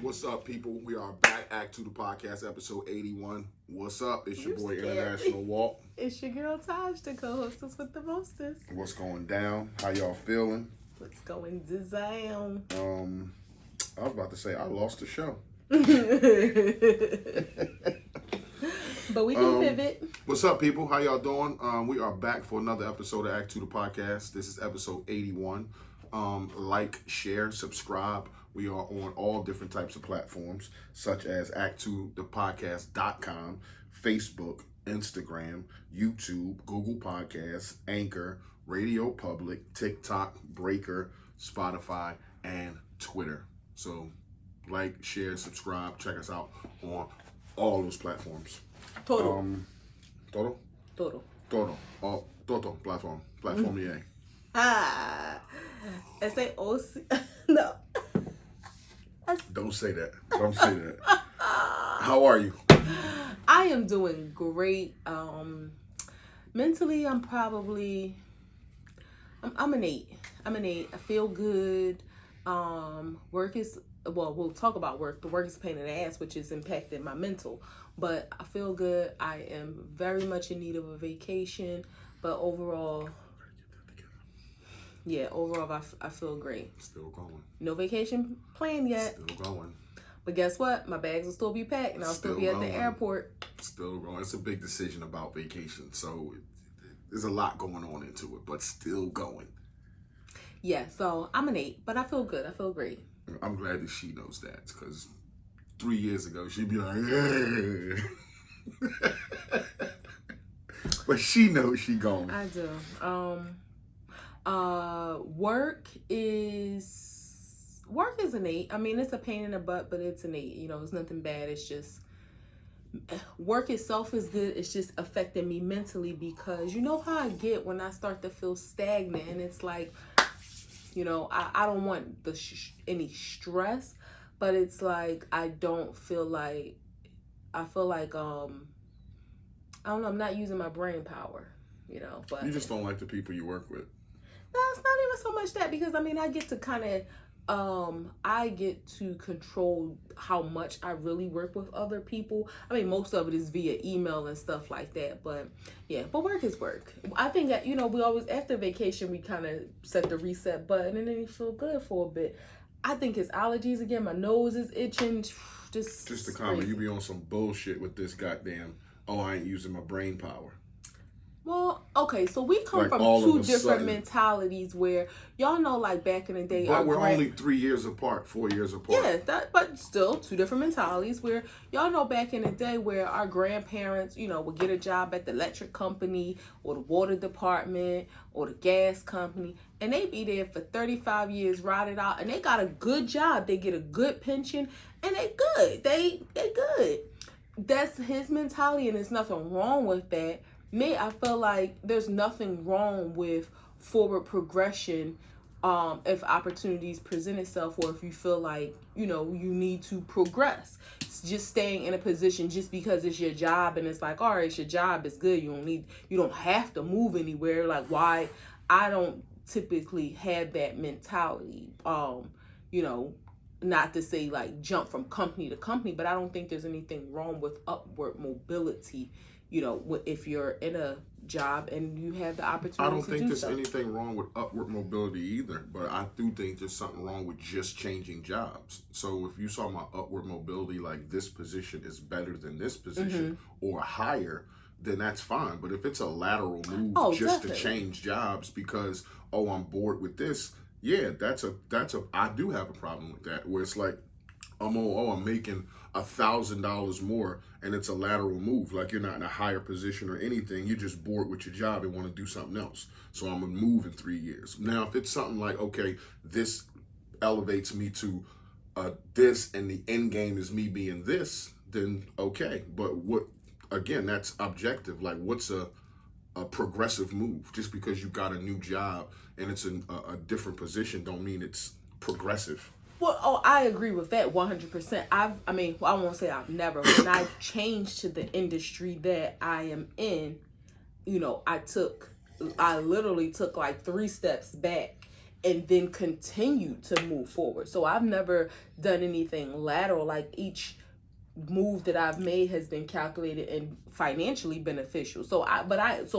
What's up, people? We are back. A2TP podcast, episode 81. What's up? It's your boy, International Walt. It's your girl, Taj, the co-hostess with the mostest. What's going down? How y'all feeling? What's going down? I was about to say, I lost the show. But we can pivot. What's up, people? How y'all doing? We are back for another episode of A2TP podcast. This is episode 81. Like, share, subscribe. We are on all different types of platforms, such as A2ThePodcast.com, Facebook, Instagram, YouTube, Google Podcasts, Anchor, Radio Public, TikTok, Breaker, Spotify, and Twitter. So, like, share, subscribe, check us out on all those platforms. Todo. Platform. Platform, yeah. S-A-O-C. No. Don't say that. Don't say that. How are you? I am doing great. Mentally, I'm an 8. I'm an 8. I feel good. Work is, we'll talk about work. The work is a pain in the ass, which is impacting my mental. But I feel good. I am very much in need of a vacation. But overall, I feel great. Still going. No vacation planned yet. Still going. But guess what? My bags will still be packed, and I'll still be at the airport. Still going. It's a big decision about vacation, so there's a lot going on into it, but still going. Yeah, so I'm an 8, but I feel good. I feel great. I'm glad that she knows that, because 3 years ago, she'd be like, yeah. But she knows she going. I do. Work is an 8. I mean, it's a pain in the butt, but it's an 8. You know, it's nothing bad. It's just work itself is good. It's just affecting me mentally, because you know how I get when I start to feel stagnant, and it's like, you know, I don't want any stress, but it's like I feel like I don't know, I'm not using my brain power, you know. But you just don't like the people you work with. No, it's not even so much that, because I mean, I get to control how much I really work with other people. I mean, most of it is via email and stuff like that, but yeah, but work is work. I think that, you know, we always, after vacation, we kind of set the reset button, and then you feel good for a bit. I think it's allergies again. My nose is itching. Just a comment. You be on some bullshit with this goddamn, I ain't using my brain power. Well, okay, so we come from two different mentalities where, y'all know, like back in the day. But we're only 3 years apart, 4 years apart. Yeah, but still two different mentalities where, y'all know, back in the day where our grandparents, you know, would get a job at the electric company or the water department or the gas company, and they be there for 35 years, ride it out, and they got a good job. They get a good pension, and they good. They good. That's his mentality, and there's nothing wrong with that. Me, I feel like there's nothing wrong with forward progression if opportunities present itself, or if you feel like, you know, you need to progress. It's just staying in a position just because it's your job, and it's like, all right, it's your job, it's good. You don't have to move anywhere. Like, why? I don't typically have that mentality. You know, not to say like jump from company to company, but I don't think there's anything wrong with upward mobility. You know, if you're in a job and you have the opportunity to do so. I don't think there's anything wrong with upward mobility either, but I do think there's something wrong with just changing jobs. So if you saw my upward mobility, like this position is better than this position or higher, then that's fine. But if it's a lateral move to change jobs because, I'm bored with this, yeah, I do have a problem with that, where it's like, I'm making $1,000 more, and it's a lateral move. Like, you're not in a higher position or anything. You're just bored with your job and want to do something else. So I'm gonna move in 3 years. Now, if it's something like, okay, this elevates me to this, and the end game is me being this, then okay. But that's objective. Like, what's a progressive move? Just because you got a new job and it's in a different position don't mean it's progressive. Well, I agree with that 100%. I won't say I've never. When I changed to the industry that I am in, you know, I literally took like 3 steps back and then continue to move forward. So I've never done anything lateral. Like each move that I've made has been calculated and financially beneficial. So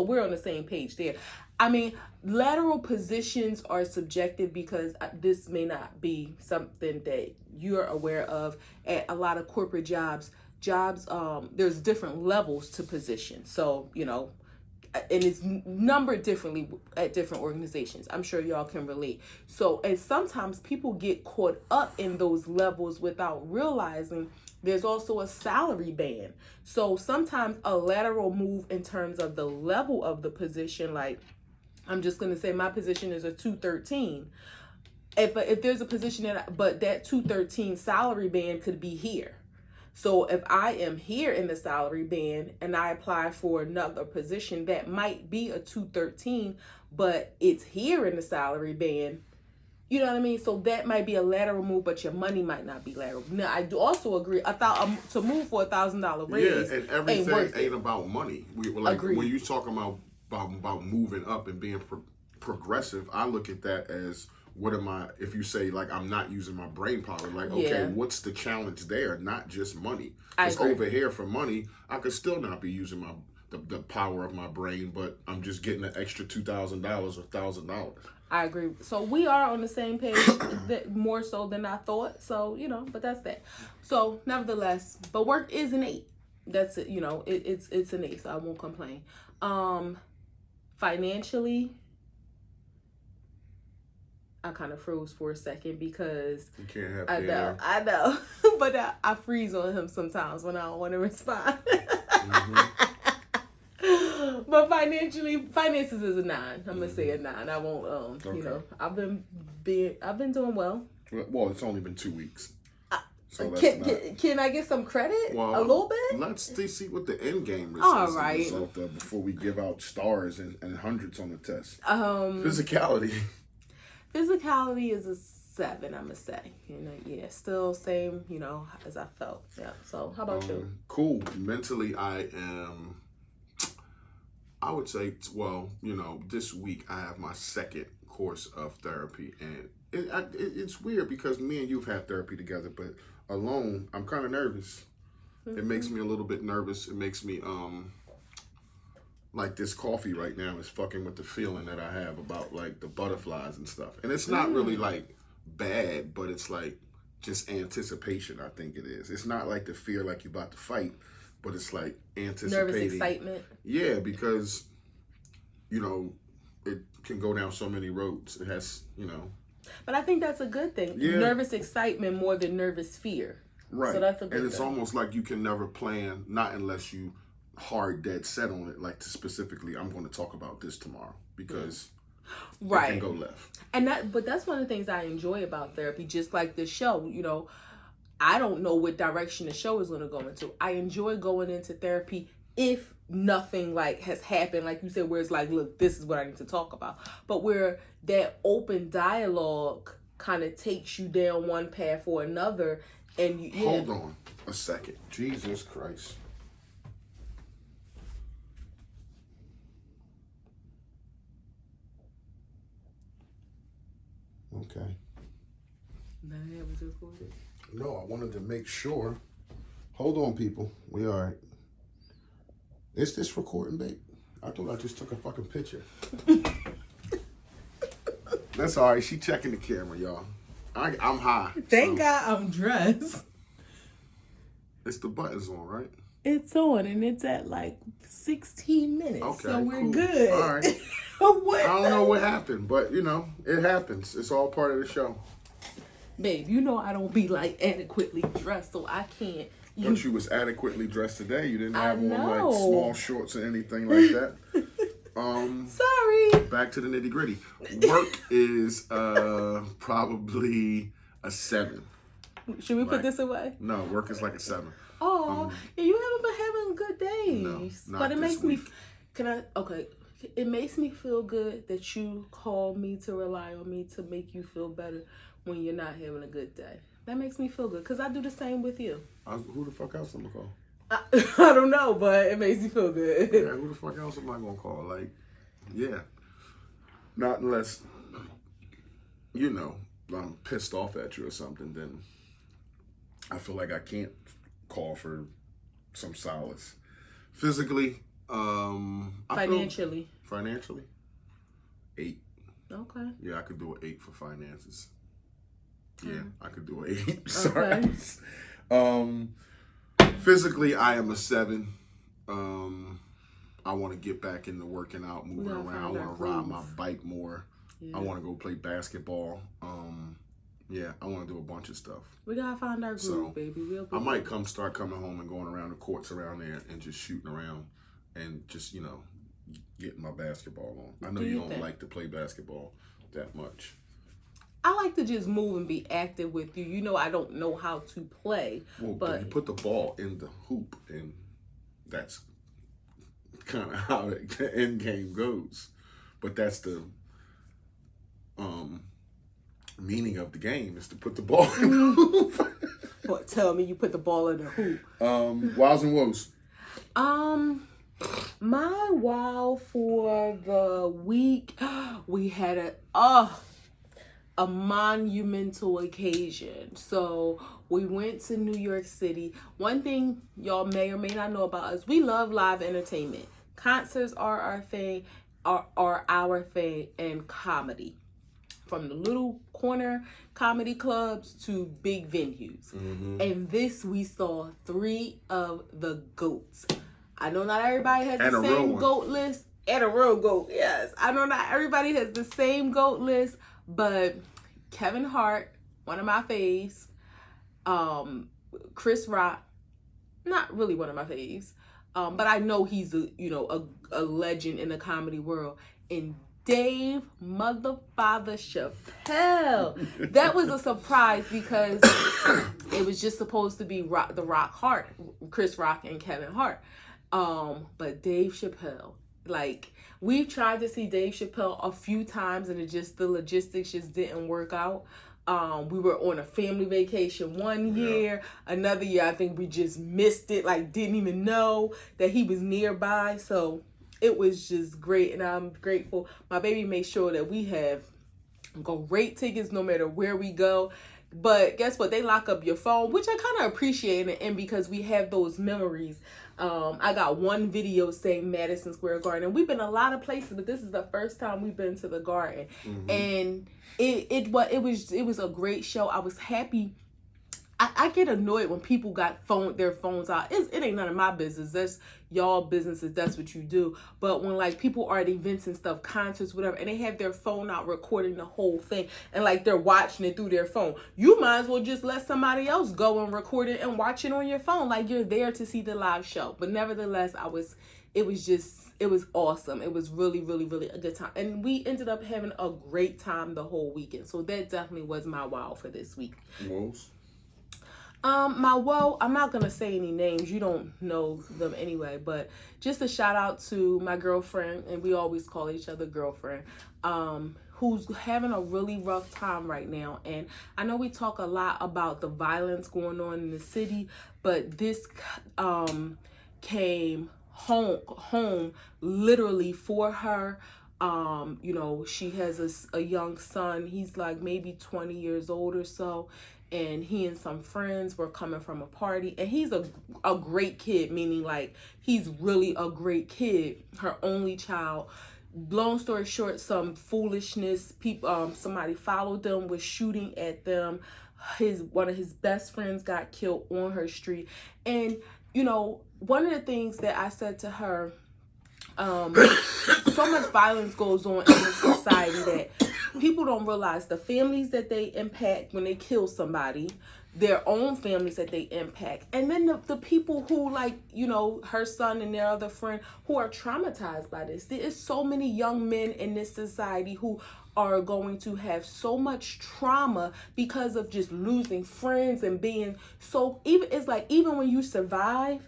we're on the same page there. I mean, lateral positions are subjective because this may not be something that you're aware of. At a lot of corporate jobs, there's different levels to positions. So, and it's numbered differently at different organizations. I'm sure y'all can relate. So, and sometimes people get caught up in those levels without realizing there's also a salary band. So sometimes a lateral move in terms of the level of the position, like I'm just going to say my position is a 213. If there's a position but that 213 salary band could be here. So if I am here in the salary band and I apply for another position that might be a 213, but it's here in the salary band, you know what I mean? So that might be a lateral move, but your money might not be lateral. Now, I do also agree. To move for $1,000 raise, and everything ain't about money. Agreed. When you talk about moving up and being progressive, I look at that as what am I? If you say like I'm not using my brain power, like okay, what's the challenge there? Not just money. It's over here for money. I could still not be using the power of my brain, but I'm just getting an extra $2,000 or $1,000. I agree. So we are on the same page, more so than I thought. So, but that's that. So nevertheless, but work is an 8. That's it. It's an 8, so I won't complain. Financially, I kind of froze for a second because you can't have I know, but I freeze on him sometimes when I don't want to respond. But finances is a 9. I'm gonna say a 9. I won't. Okay. I've been doing well. Well, it's only been 2 weeks. So can I get some credit? A little bit. Let's see what the end game is. All right. Result of before we give out stars and hundreds on the test. Physicality is a 7. I'm gonna say. Still same. As I felt. Yeah. So how about you? Cool. Mentally, I would say, this week I have my second course of therapy, and it's weird because me and you've had therapy together, but alone, I'm kind of nervous. Mm-hmm. It makes me a little bit nervous. It makes me, like this coffee right now is fucking with the feeling that I have about like the butterflies and stuff. And it's not really like bad, but it's like just anticipation, I think it is. It's not like the fear like you're about to fight, but it's like anticipating. Nervous excitement. Yeah, because, it can go down so many roads. It has, But I think that's a good thing. Yeah. Nervous excitement more than nervous fear. Right. So that's a good And it's thing. almost like you can never plan, not unless you hard dead set on it, like specifically, I'm going to talk about this tomorrow because it can go left. But that's one of the things I enjoy about therapy, just like the show, I don't know what direction the show is going to go into. I enjoy going into therapy if nothing like has happened, like you said, where it's like, look, this is what I need to talk about. But where that open dialogue kind of takes you down one path or another. And Hold on a second. Jesus Christ. Okay. That was recorded. No, I wanted to make sure. Hold on, people. We all right. Is this recording, babe? I thought I just took a fucking picture. That's all right. She checking the camera, y'all. I'm high. Thank God I'm dressed. It's the buttons on, right? It's on, and it's at like 16 minutes. Okay, so we're cool. good. All right. I don't know what happened, but it happens. It's all part of the show. Babe, I don't be like adequately dressed, so I can't. But you was adequately dressed today. You didn't have on like small shorts or anything like that. Sorry. Back to the nitty gritty. Work is probably a 7. Should we put this away? No, work is like a 7. Oh, you haven't been having good days. No, but it makes me. It makes me feel good that you call me to rely on me to make you feel better when you're not having a good day. That makes me feel good because I do the same with you. Who the fuck else am I call? I don't know, but it makes me feel good. Yeah, who the fuck else am I gonna call? Like, yeah, not unless you know, I'm pissed off at you or something, then I feel like I can't call for some solace. Physically, financially. Financially, 8. Okay. Yeah, I could do an 8 for finances. Yeah, I could do an 8. Sorry. Physically, I am a 7. I want to get back into working out, moving around. I want to ride my bike more. Yeah. I want to go play basketball. Yeah, I want to do a bunch of stuff. We gotta find our groove, baby. I might start coming home and going around the courts around there and just shooting around and just, you know, getting my basketball on. I know you don't like to play basketball that much. I like to just move and be active with you. You know, I don't know how to play. Well, but you put the ball in the hoop, and that's kind of how the end game goes. But that's the meaning of the game, is to put the ball in the hoop. What, tell me you put the ball in the hoop. Wows and woes. My wow for the week, we had a monumental occasion. So we went to New York City. One thing y'all may or may not know about us, we love live entertainment. Concerts are our thing, are our thing, and comedy. From the little corner comedy clubs to big venues. Mm-hmm. And this, we saw 3 of the GOATs. I know not everybody has the same GOAT list. And a real GOAT, yes. I know not everybody has the same GOAT list, but Kevin Hart, one of my faves. Chris Rock, not really one of my faves. But I know he's a legend in the comedy world. And Dave Motherfather Chappelle. That was a surprise because it was just supposed to be Chris Rock and Kevin Hart. But Dave Chappelle, like, we've tried to see Dave Chappelle a few times and the logistics just didn't work out. We were on a family vacation one year. Another year, I think we just missed it, like didn't even know that he was nearby. So it was just great, and I'm grateful. My baby made sure that we have great tickets no matter where we go. But guess what? They lock up your phone, which I kind of appreciate, and because we have those memories. I got one video saying Madison Square Garden, and we've been a lot of places, but this is the first time we've been to the Garden. Mm-hmm. And it was a great show. I was happy. I get annoyed when people got their phones out. It ain't none of my business. That's y'all business if that's what you do. But when like people are at events and stuff, concerts, whatever, and they have their phone out recording the whole thing, and like they're watching it through their phone, you might as well just let somebody else go and record it and watch it on your phone. Like, you're there to see the live show. But nevertheless, it was awesome. It was really, really, really a good time. And we ended up having a great time the whole weekend. So that definitely was my wow for this week. Woes? My woe, I'm not going to say any names. You don't know them anyway. But just a shout out to my girlfriend, and we always call each other girlfriend, who's having a really rough time right now. And I know we talk a lot about the violence going on in the city, but this came home literally for her. She has a young son. He's like maybe 20 years old or so. And he and some friends were coming from a party. And he's a great kid, meaning like he's really a great kid. Her only child. Long story short, some foolishness. Somebody followed them, was shooting at them. One of his best friends got killed on her street. And, one of the things that I said to her, so much violence goes on in this society that people don't realize the families that they impact when they kill somebody, their own families that they impact, and then the people who, like, her son and their other friend who are traumatized by this. There is so many young men in this society who are going to have so much trauma because of just losing friends and being so, even when you survive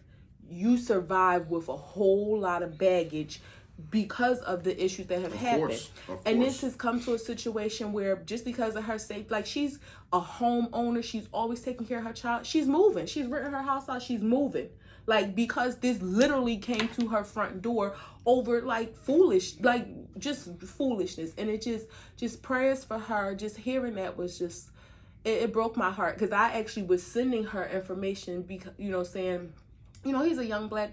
with a whole lot of baggage because of the issues that have happened. And this has come to a situation where just because of her safety, like she's a homeowner, she's always taking care of her child. She's moving. She's renting her house out. She's moving. Like, because this literally came to her front door over like just foolishness. And it just prayers for her. Just hearing that was just, it broke my heart, because I actually was sending her information because, saying, he's a young black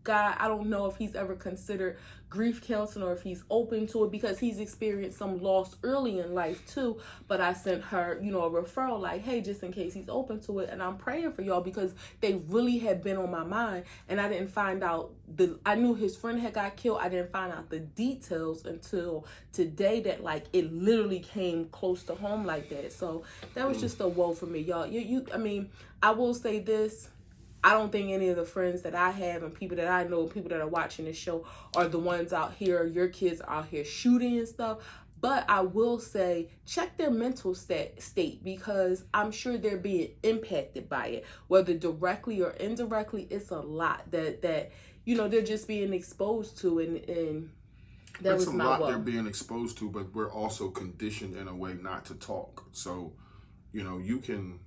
guy. I don't know if he's ever considered grief counseling or if he's open to it, because he's experienced some loss early in life too. But I sent her, a referral, like, hey, just in case he's open to it. And I'm praying for y'all, because they really had been on my mind. And I didn't find out I knew his friend had got killed. I didn't find out the details until today, that like it literally came close to home like that. So that was just a woe for me, y'all. I mean, I will say this. I don't think any of the friends that I have and people that I know, people that are watching this show, are the ones out here, your kids are out here shooting and stuff. But I will say, check their mental state, because I'm sure they're being impacted by it, whether directly or indirectly. It's a lot that they're just being exposed to, and that was my woe. They're being exposed to, but we're also conditioned in a way not to talk. So, you can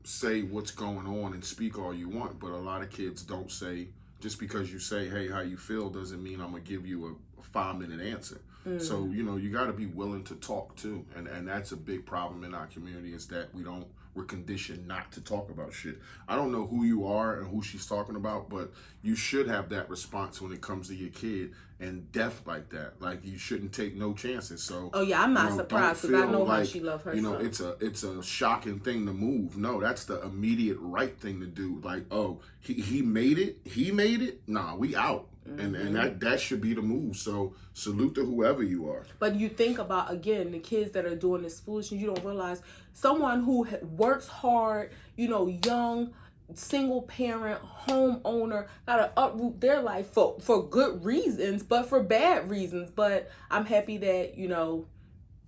say what's going on and speak all you want, but a lot of kids don't say. Just because you say, hey, how you feel, doesn't mean I'm gonna give you a 5-minute answer. So you got to be willing to talk too, and that's a big problem in our community, is that we're conditioned not to talk about shit. I don't know who you are and who she's talking about, but you should have that response when it comes to your kid. And death like that, like, you shouldn't take no chances. So I'm not surprised, because I know how she loves her son. It's a shocking thing to move. No, that's the immediate right thing to do. Like, oh, he made it. Nah, we out. And that should be the move. So salute to whoever you are. But you think about, again, the kids that are doing this foolishness. You don't realize someone who works hard, young, single parent, homeowner, gotta uproot their life for good reasons, but for bad reasons. But I'm happy that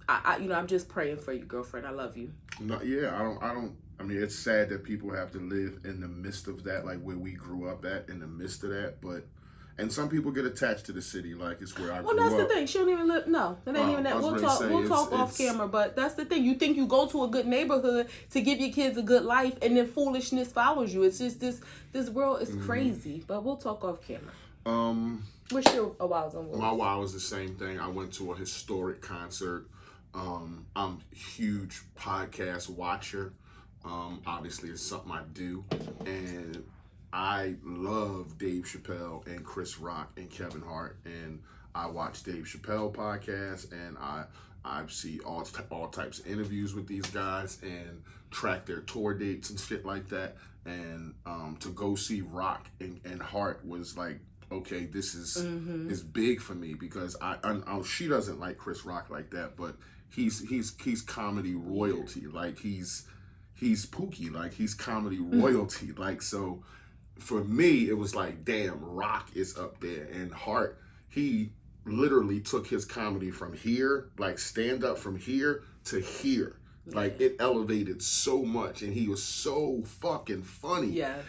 I'm just praying for you, girlfriend. I love you. No, yeah, I mean, it's sad that people have to live in the midst of that, like where we grew up at, in the midst of that. And some people get attached to the city, like it's where I grew up. Well, that's the thing. She don't even live. No, it ain't even that. We'll talk off camera. But that's the thing. You think you go to a good neighborhood to give your kids a good life, and then foolishness follows you. It's just this world is crazy. But we'll talk off camera. What's your wild on words? My wild was the same thing. I went to a historic concert. I'm a huge podcast watcher. Obviously, it's something I do, and I love Dave Chappelle and Chris Rock and Kevin Hart, and I watch Dave Chappelle podcast, and I see all types of interviews with these guys and track their tour dates and shit like that. And to go see Rock and Hart was like, okay, this is big for me, because I she doesn't like Chris Rock like that, but he's comedy royalty. Like he's Pookie, like he's comedy royalty. Like, so for me, it was like, damn, Rock is up there. And Hart, he literally took his comedy from here, like stand up from here to here. Like, it elevated so much, and he was so fucking funny. Yes.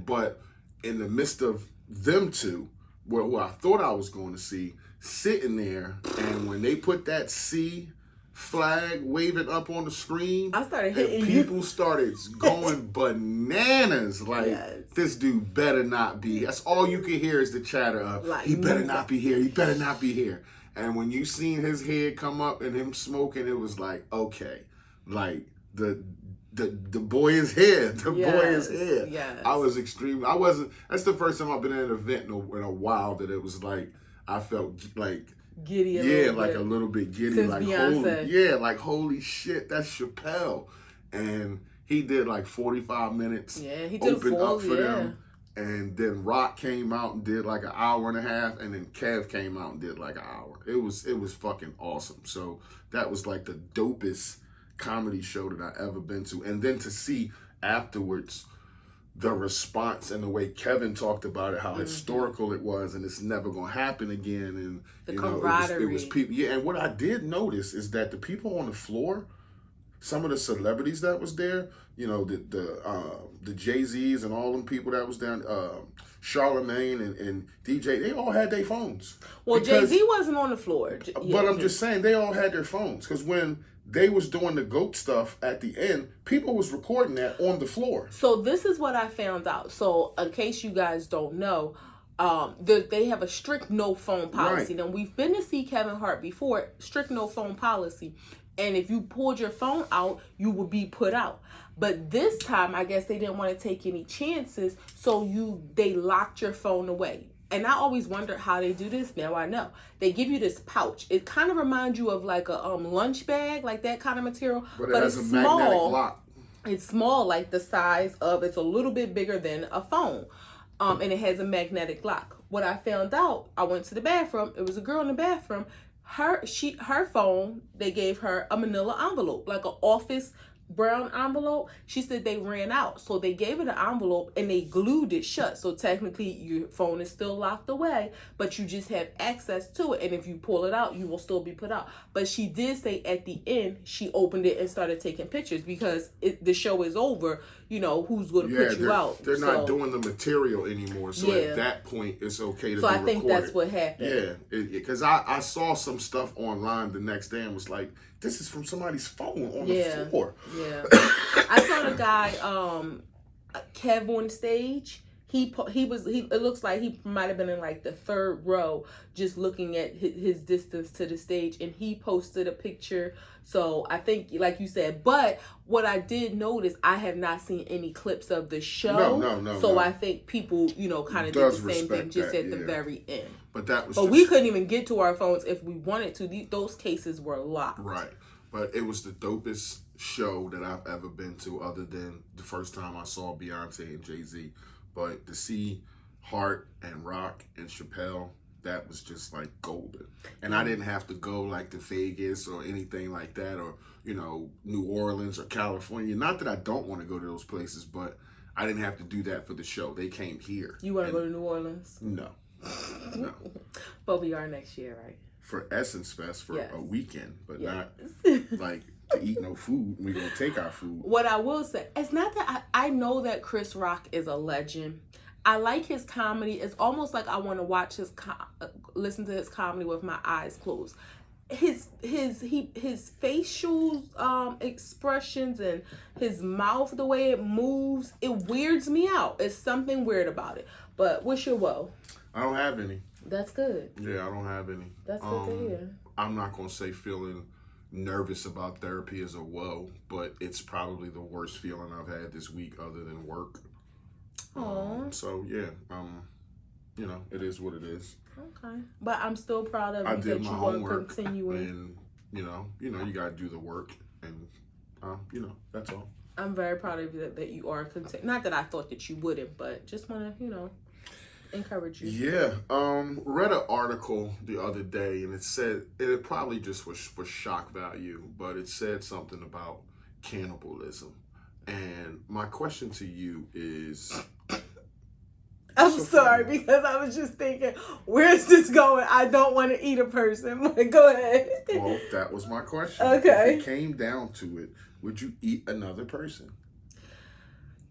But in the midst of them two, who I thought I was going to see, sitting there, and when they put that C flag waving up on the screen, I started hitting and people started going bananas. Like, this dude better not be. That's all you can hear is the chatter of, like, he better not be here. He better not be here. And when you seen his head come up and him smoking, it was like, okay, like the boy is here. The boy is here. Yes. That's the first time I've been at an event in a while that it was like, I felt like giddy. A little bit giddy. Since like Beyonce. Like holy shit, that's Chappelle. And he did like 45 minutes. Yeah, he did opened up for them. And then Rock came out and did like an hour and a half, and then Kev came out and did like an hour. It was fucking awesome. So that was like the dopest comedy show that I ever been to. And then to see afterwards the response and the way Kevin talked about it, how historical it was, and it's never gonna happen again. And camaraderie. It was people. Yeah, and what I did notice is that the people on the floor some of the celebrities that was there, you know, the Jay-Z's and all them people that was down, Charlemagne and DJ, they all had their phones. Well, Jay-Z wasn't on the floor. But I'm just saying, they all had their phones. Because when they was doing the GOAT stuff at the end, people was recording that on the floor. So this is what I found out. So in case you guys don't know, they have a strict no phone policy. Right. Now, we've been to see Kevin Hart before, strict no phone policy. And if you pulled your phone out, you would be put out. But this time, I guess they didn't want to take any chances, so they locked your phone away. And I always wondered how they do this. Now I know. They give you this pouch. It kind of reminds you of like a lunch bag, like that kind of material. But it has a magnetic lock. It's small, like the size of, it's a little bit bigger than a phone. And it has a magnetic lock. What I found out, I went to the bathroom. It was a girl in the bathroom. Her phone, they gave her a manila envelope, like an office brown envelope. She said they ran out, so they gave her the envelope and they glued it shut. So technically your phone is still locked away, but you just have access to it, and if you pull it out, you will still be put out. But she did say at the end she opened it and started taking pictures, because the show is over. You know, who's going to put you out? They're not doing the material anymore, so at that point it's okay to be recorded. So I think that's what happened. Yeah, because I saw some stuff online the next day and was like, this is from somebody's phone on the floor. Yeah. I saw the guy, Kev, on stage. It looks like he might have been in like the third row, just looking at his distance to the stage, and he posted a picture. So I think, like you said, but what I did notice, I have not seen any clips of the show. No. So I think people, kind of did the same thing just at the very end. But we couldn't even get to our phones if we wanted to. Those cases were locked. Right. But it was the dopest show that I've ever been to, other than the first time I saw Beyonce and Jay-Z. But to see Hart and Rock and Chappelle, that was just like golden. And I didn't have to go like to Vegas or anything like that, or, New Orleans or California. Not that I don't want to go to those places, but I didn't have to do that for the show. They came here. You want to go to New Orleans? No. But we are next year, right? For Essence Fest for a weekend, but not like to eat no food. We're going to take our food. What I will say, it's not that I know that Chris Rock is a legend. I like his comedy. It's almost like I want to watch listen to his comedy with my eyes closed. His facial expressions and his mouth, the way it moves, it weirds me out. It's something weird about it. But what's your woe? I don't have any. That's good. Yeah, I don't have any. That's good to hear. I'm not going to say feeling nervous about therapy is a woe, but it's probably the worst feeling I've had this week other than work. So, yeah, it is what it is. Okay. But I'm still proud of you that you want to continue. And, you got to do the work. And, that's all. I'm very proud of you that you are not that I thought that you wouldn't, but just want to, encourage you. Yeah. Read an article the other day, and it said, it probably just was for shock value, but it said something about cannibalism. And my question to you is... I'm sorry, because I was just thinking, where's this going? I don't want to eat a person. But go ahead. Well, that was my question. Okay. If it came down to it, would you eat another person?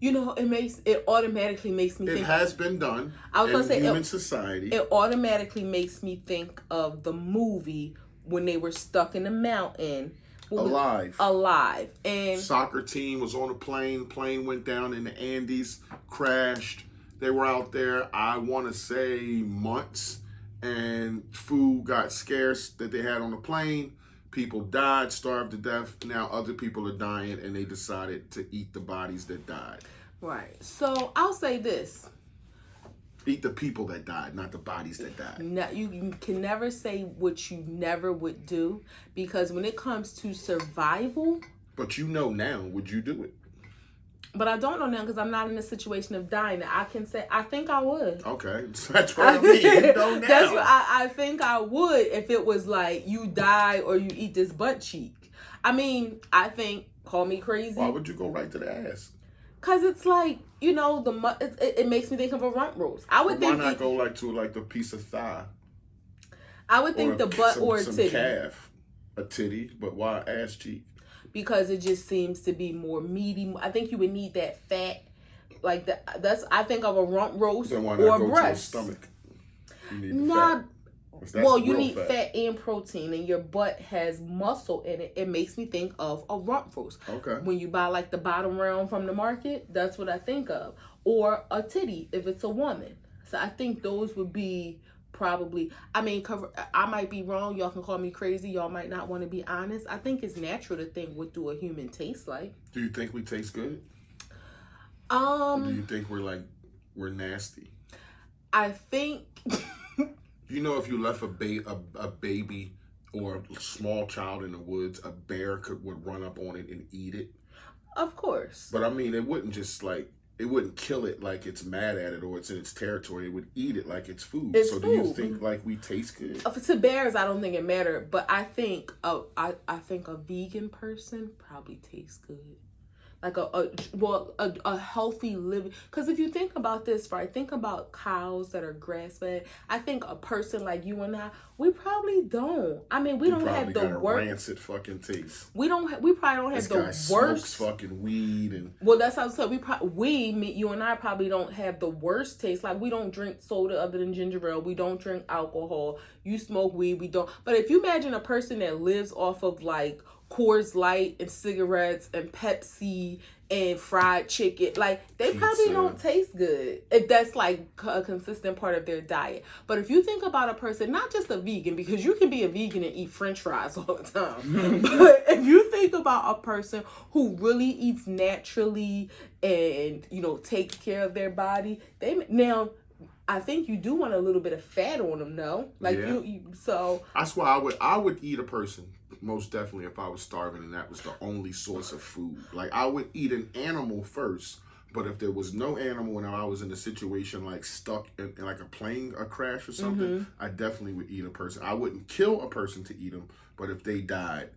It automatically makes me think. It has been done in human society. It automatically makes me think of the movie when they were stuck in the mountain. Alive. And soccer team was on a plane. Plane went down in the Andes, crashed. They were out there, I want to say, months. And food got scarce that they had on the plane. People died, starved to death. Now other people are dying, and they decided to eat the bodies that died. Right. So I'll say this. Eat the people that died, not the bodies that died. No, you can never say what you never would do, because when it comes to survival... But now, would you do it? But I don't know now, because I'm not in a situation of dying. I can say, I think I would. Okay. That's what I mean. You know now. That's what I think I would if it was like you die or you eat this butt cheek. I mean, I think, call me crazy. Why would you go right to the ass? Because it's like, it makes me think of a rump roast. I would think. Why not go to the piece of thigh? I would think the butt or a titty. Calf. A titty, but why ass cheek? because it just seems to be more meaty. I think you would need that fat, like that's I think of a rump roast Then why or not a go to your breast. stomach? You need the Nah, fat. well, you need fat and protein, and your butt has muscle in it. It makes me think of a rump roast. Okay. When you buy like the bottom round from the market, that's what I think of. Or a titty if it's a woman. So I think those would be probably, I mean, I might be wrong. Y'all can call me crazy. Y'all might not want to be honest. I think it's natural to think what do a human taste like. Do you think we taste good? Or do you think we're nasty? I think... You know, if you left a baby or a small child in the woods, a bear would run up on it and eat it. Of course. But I mean, it wouldn't just it wouldn't kill it like it's mad at it or it's in its territory. It would eat it like it's food. It's so food. Do you think like we taste good? To bears, I don't think it matters. But I think I think a vegan person probably tastes good. Like a healthy living, because if you think about this, right, think about cows that are grass fed. I think a person like you and I, we probably don't. I mean, we don't have the worst rancid fucking taste. We probably don't have the worst. Smokes fucking weed and. Well, that's how I said you and I probably don't have the worst taste. Like we don't drink soda other than ginger ale. We don't drink alcohol. You smoke weed. We don't. But if you imagine a person that lives off of like Coors Light and cigarettes and Pepsi and fried chicken, like they probably don't taste good if that's like a consistent part of their diet. But if you think about a person, not just a vegan, because you can be a vegan and eat French fries all the time, but if you think about a person who really eats naturally and takes care of their body, I think you do want a little bit of fat on them, though. Like so. That's why I would eat a person. Most definitely if I was starving and that was the only source of food. Like I would eat an animal first, but if there was no animal and I was in a situation like stuck in like a plane crash or something, I definitely would eat a person. I wouldn't kill a person to eat them, but if they died,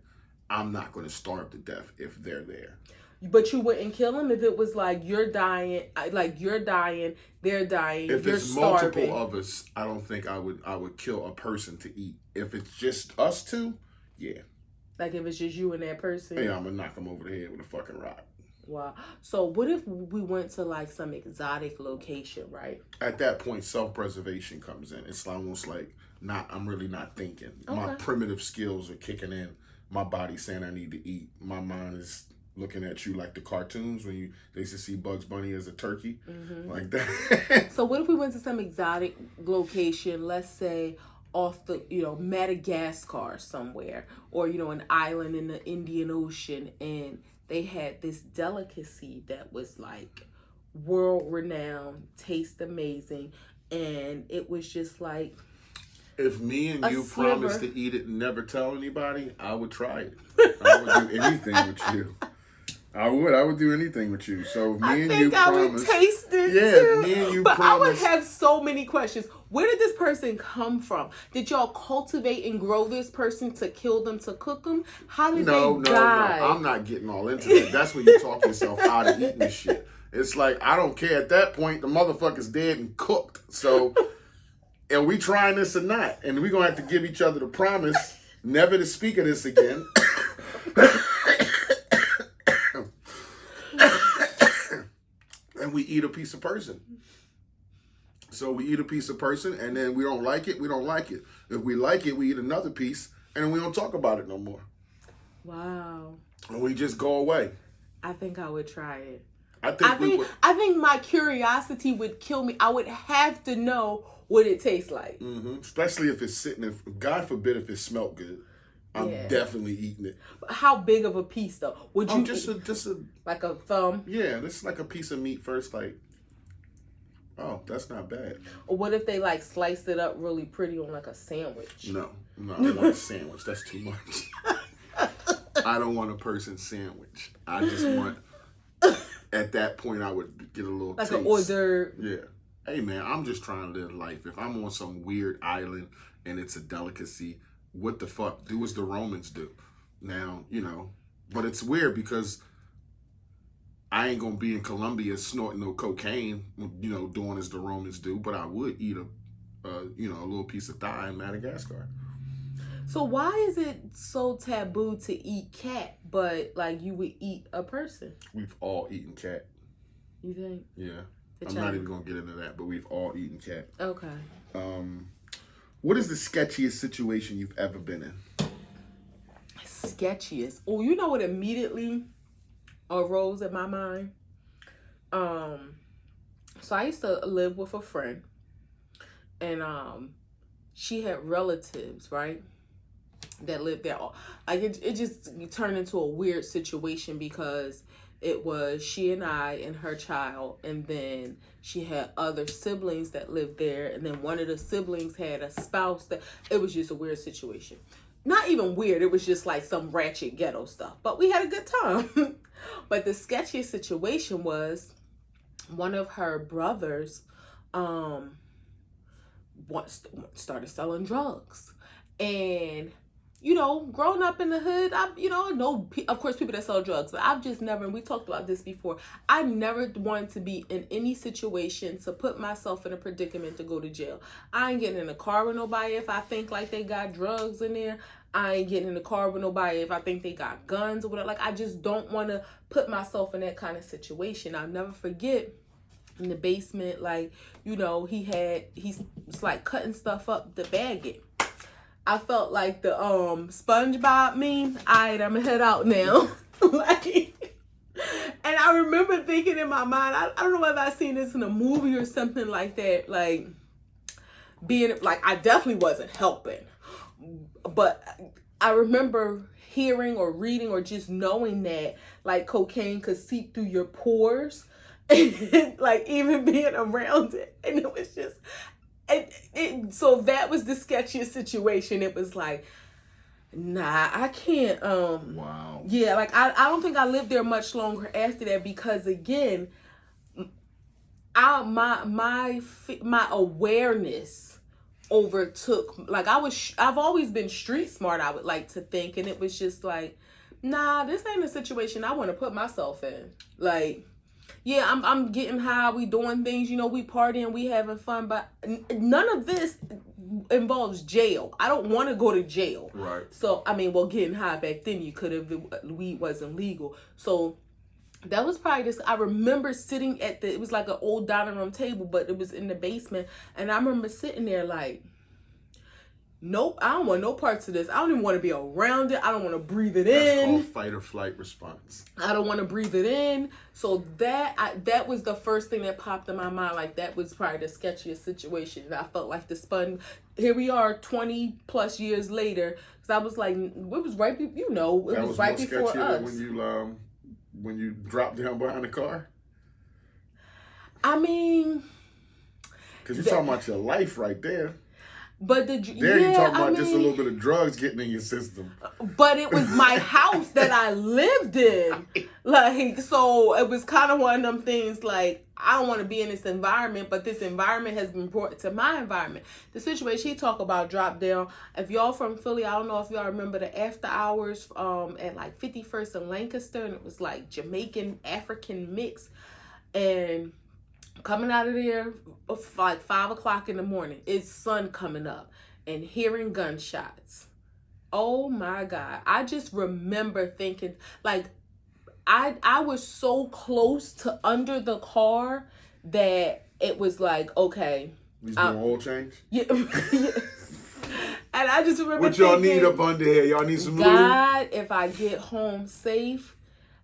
I'm not going to starve to death if they're there. But you wouldn't kill them if it was like you're dying, they're dying, if you're it's starving. Multiple of us, I don't think I would kill a person to eat. If it's just us two, yeah. Like if it's just you and that person? Yeah, I'm going to knock them over the head with a fucking rock. Wow. So what if we went to like some exotic location, right? At that point, self-preservation comes in. It's almost like I'm really not thinking. Okay. My primitive skills are kicking in. My body's saying I need to eat. My mind is looking at you like the cartoons when they used to see Bugs Bunny as a turkey. Like that. So what if we went to some exotic location, let's say off the, Madagascar somewhere, or, an island in the Indian Ocean, and they had this delicacy that was like world renowned, taste amazing, and it was just like, if me and you promised to eat it and never tell anybody, I would try it. I would do anything with you. I would do anything with you. So if me and you promise, I would taste it too. Me and you but promise. I would have so many questions. Where did this person come from? Did y'all cultivate and grow this person to kill them, to cook them? How did they die? No. I'm not getting all into that. That's when you talk yourself out of eating this shit. It's like, I don't care at that point. The motherfucker's dead and cooked. So, and we trying this or not. And we're going to have to give each other the promise never to speak of this again. And we eat a piece of person. So we eat a piece of person, and then we don't like it, we don't like it. If we like it, we eat another piece, and then we don't talk about it no more. Wow. And we just go away. I think I would try it. I think my curiosity would kill me. I would have to know what it tastes like. Especially if it's sitting, God forbid if it smelled good. I'm definitely eating it. But how big of a piece though? Would you just a like a thumb? Yeah, this is like a piece of meat first, like, oh, that's not bad. Or what if they like sliced it up really pretty on like a sandwich? No, I don't want a sandwich. That's too much. I don't want a person sandwich. I just want, at that point, I would get a little like taste. An hors d'oeuvre. Yeah. Hey man, I'm just trying to live life. If I'm on some weird island and it's a delicacy, what the fuck? Do as the Romans do. Now, but it's weird because I ain't gonna be in Colombia snorting no cocaine, doing as the Romans do, but I would eat a little piece of thigh in Madagascar. So why is it so taboo to eat cat, but like you would eat a person? We've all eaten cat. You think? Yeah. I'm not even going to get into that, but we've all eaten cat. Okay. What is the sketchiest situation you've ever been in? Sketchiest. Oh, you know what immediately arose in my mind? So I used to live with a friend, and she had relatives, right, that lived there. Like it just turned into a weird situation because it was she and I and her child, and then she had other siblings that lived there, and then one of the siblings had a spouse that it was just a weird situation. Not even weird, it was just like some ratchet ghetto stuff. But we had a good time. But the sketchiest situation was one of her brothers started selling drugs. And you know, growing up in the hood, I know, of course, people that sell drugs, but I've just never, and we talked about this before, I never wanted to be in any situation to put myself in a predicament to go to jail. I ain't getting in a car with nobody if I think like they got drugs in there. I ain't getting in the car with nobody if I think they got guns or whatever. Like, I just don't want to put myself in that kind of situation. I'll never forget in the basement, like, you know, he's like cutting stuff up to bag it. I felt like the SpongeBob meme. Alright, I'm gonna head out now. Like, and I remember thinking in my mind, I don't know whether I seen this in a movie or something like that, like being like, I definitely wasn't helping. But I remember hearing or reading or just knowing that like cocaine could seep through your pores. And like even being around it. And it was just so that was the sketchiest situation. It was like, nah, I can't. Wow. Yeah, like I don't think I lived there much longer after that because again, my awareness overtook. Like I've always been street smart. I would like to think, and it was just like, nah, this ain't a situation I want to put myself in. Like. Yeah, I'm getting high, we doing things, you know, we partying, we having fun, but none of this involves jail. I don't want to go to jail. Right. So, I mean, well, getting high back then, you could have, weed wasn't legal. So, that was probably this, I remember sitting at it was like an old dining room table, but it was in the basement, and I remember sitting there like, nope, I don't want no parts of this. I don't even want to be around it. I don't want to breathe it in. That's called fight or flight response. I don't want to breathe it in. So that was the first thing that popped in my mind. Like that was probably the sketchiest situation. And I felt like here we are 20 plus years later. Because I was like, it was right, it was right before us. When you dropped down behind the car? I mean. Because you're talking about your life right there. But you're talking about just a little bit of drugs getting in your system. But it was my house that I lived in. Like, so it was kind of one of them things like, I don't want to be in this environment, but this environment has been brought to my environment. The situation he talk about drop down. If y'all from Philly, I don't know if y'all remember the after hours at like 51st and Lancaster, and it was like Jamaican African mix. And coming out of there like 5 o'clock in the morning, it's sun coming up and hearing gunshots. Oh my God. I just remember thinking like I was so close to under the car that it was like, okay. You doing oil change? Yeah. And I just remember what y'all need up under here? Y'all need some God, if I get home safe,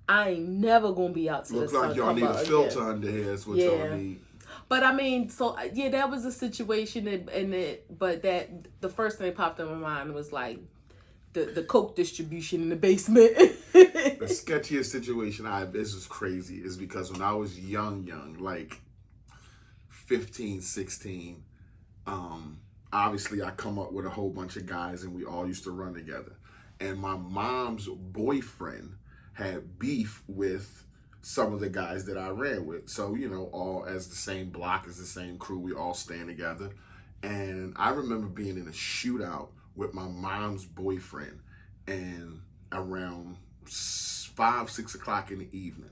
I ain't never gonna be out to the sun. Looks like y'all need a filter under here. That's what y'all need. But I mean, so yeah, that was a situation, but the first thing that popped in my mind was like the coke distribution in the basement. The sketchiest situation this is crazy, is because when I was young, like 15, 16, obviously I come up with a whole bunch of guys and we all used to run together. And my mom's boyfriend had beef with some of the guys that I ran with. So, all as the same block, as the same crew, we all stand together. And I remember being in a shootout with my mom's boyfriend, and around 5, 6 o'clock in the evening,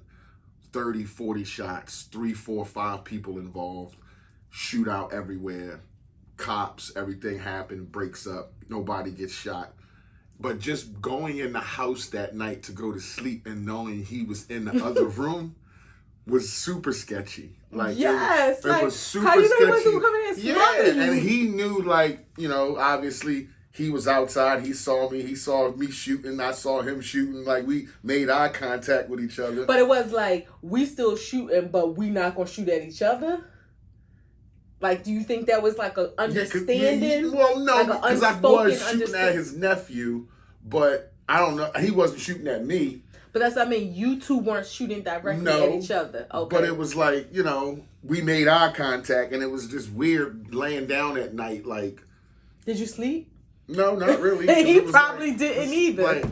30, 40 shots, 3, 4, 5 people involved, shootout everywhere, cops, everything happened, breaks up, nobody gets shot. But just going in the house that night to go to sleep and knowing he was in the other room was super sketchy. Like yes, it was super how you know sketchy. He wasn't coming in smoking? And he knew, like, you know, obviously he was outside. He saw me shooting. I saw him shooting. Like, we made eye contact with each other. But it was like, we still shooting, but we not gonna shoot at each other. Like, do you think that was like an understanding? Well, no, like because I was shooting at his nephew, but I don't know. He wasn't shooting at me. But that's what I mean. You two weren't shooting directly at each other. Okay. But it was like, you know, we made eye contact, and it was just weird laying down at night. Like, did you sleep? No, not really. He probably didn't either.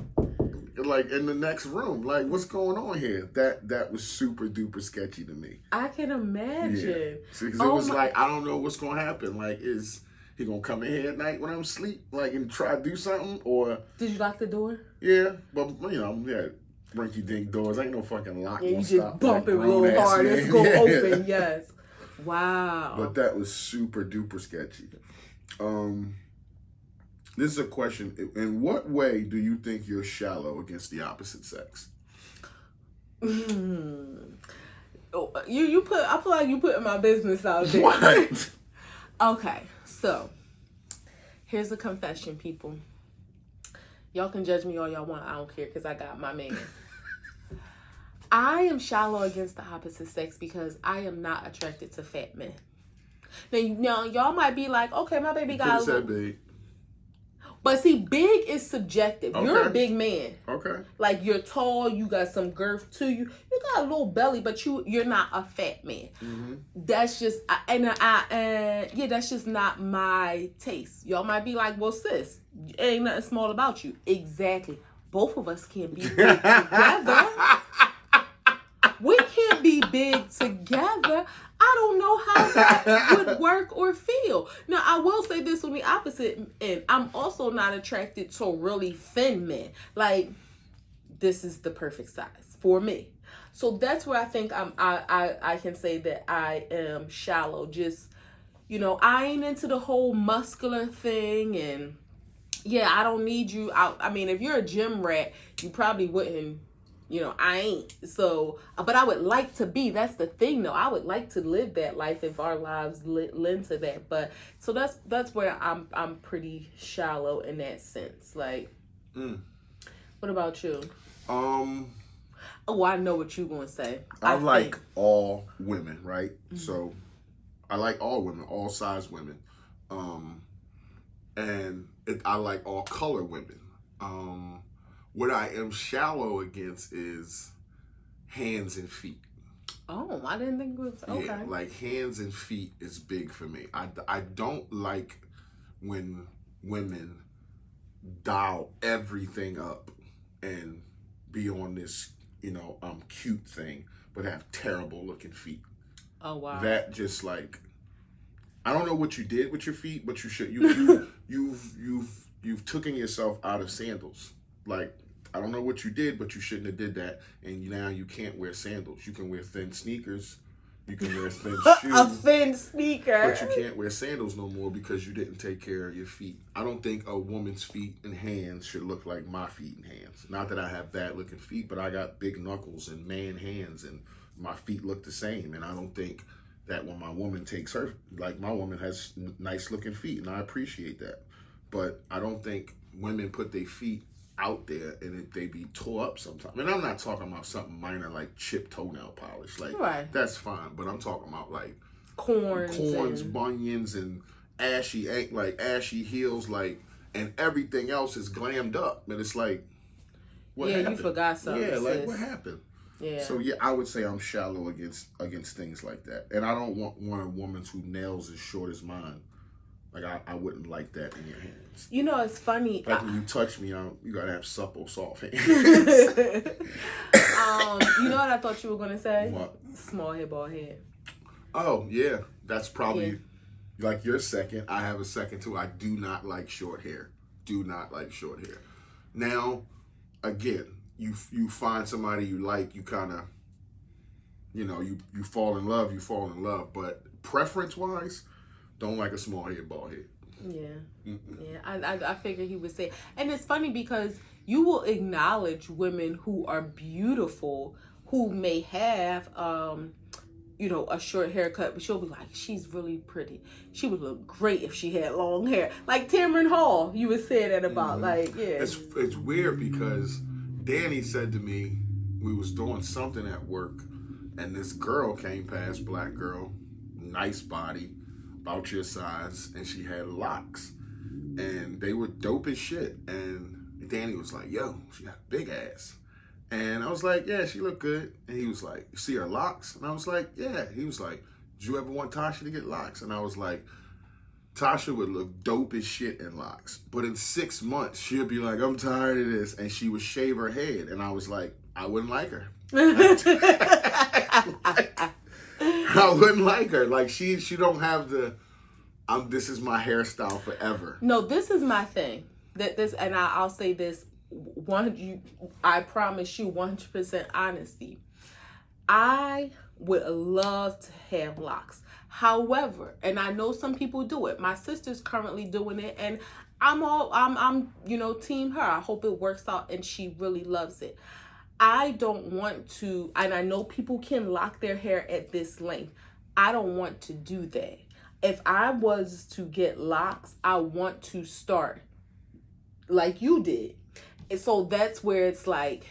Like in the next room. Like, what's going on here? That was super duper sketchy to me. I can imagine. Yeah. Because it was like, I don't know what's going to happen. Like, is he going to come in here at night when I'm asleep? Like, and try to do something? Or... Did you lock the door? Yeah. But, you know, yeah. Rinky dink doors. Ain't no fucking lock. Yeah, you just bump it real hard. It's going to open. Yes. Wow. But that was super duper sketchy. This is a question. In what way do you think you're shallow against the opposite sex? You put. I feel like you putting my business out there. What? Okay, so here's a confession, people. Y'all can judge me all y'all want. I don't care because I got my man. I am shallow against the opposite sex because I am not attracted to fat men. Now y'all might be like, okay, my baby got a little big. But see, big is subjective. Okay. You're a big man. Okay. Like, you're tall, you got some girth to you. You got a little belly, but you're not a fat man. Mm-hmm. That's just that's just not my taste. Y'all might be like, well, sis, ain't nothing small about you. Exactly. Both of us can be big together. We can't be big together. I don't know how that would work or feel. Now, I will say this on the opposite end. I'm also not attracted to really thin men. Like, this is the perfect size for me. So that's where I think I can say that I am shallow. Just, you know, I ain't into the whole muscular thing. And yeah, I don't need you out. I mean, if you're a gym rat, you probably wouldn't. You know, I ain't. So, but I would like to be. That's the thing, though. I would like to live that life if our lives lend to that. But so that's where I'm pretty shallow in that sense. Like, what about you? Oh, I know what you're gonna say. I like all women, right? Mm-hmm. So, I like all women, all size women, and I like all color women. What I am shallow against is hands and feet. Oh, I didn't think it was okay. Yeah, like hands and feet is big for me. I don't like when women dial everything up and be on this, you know, cute thing, but have terrible looking feet. Oh wow. That just like, I don't know what you did with your feet, but you should you've taken yourself out of sandals. Like, I don't know what you did, but you shouldn't have did that. And now you can't wear sandals. You can wear thin sneakers. You can wear thin shoes. A thin sneaker. But you can't wear sandals no more because you didn't take care of your feet. I don't think a woman's feet and hands should look like my feet and hands. Not that I have bad looking feet, but I got big knuckles and man hands and my feet look the same. And I don't think that when my woman takes her, like, my woman has nice looking feet and I appreciate that. But I don't think women put their feet out there and they be tore up sometimes. And I'm not talking about something minor like chipped toenail polish. Like, right. That's fine. But I'm talking about like corns, bunions, and ashy heels, like, and everything else is glammed up. And it's like, what happened? You forgot something. Yeah, like, what happened? Yeah. So yeah, I would say I'm shallow against things like that. And I don't want one woman whose nails as short as mine. Like, I wouldn't like that in your hands. You know, it's funny. Like, when you touch me, you gotta have supple, soft hands. You know what I thought you were gonna say? What? Small head, bald head. Oh, yeah. That's probably, like, your second. I have a second, too. I do not like short hair. Do not like short hair. Now, again, you find somebody you like, you kind of, you know, you fall in love, But preference-wise, don't like a small head, bald head. Yeah. Yeah. I figured he would say. And it's funny because you will acknowledge women who are beautiful, who may have a short haircut, but she'll be like, she's really pretty. She would look great if she had long hair. Like Tamron Hall, you would say that about. Like, yeah. It's weird because Danny said to me, we was doing something at work, and this girl came past, black girl, nice body, about your size, and she had locks. And they were dope as shit. And Danny was like, yo, she got a big ass. And I was like, yeah, she looked good. And he was like, you see her locks? And I was like, yeah. He was like, did you ever want Tasha to get locks? And I was like, Tasha would look dope as shit in locks. But in 6 months, she'll be like, I'm tired of this. And she would shave her head. And I was like, I wouldn't like her. I wouldn't like her. Like, she don't have the, this is my hairstyle forever. No, this is my thing. And I'll say this. I promise you 100% honesty. I would love to have locks. However, and I know some people do it. My sister's currently doing it, and I'm team her. I hope it works out and she really loves it. I don't want to, and I know people can lock their hair at this length. I don't want to do that. If I was to get locks, I want to start like you did. And so that's where it's like,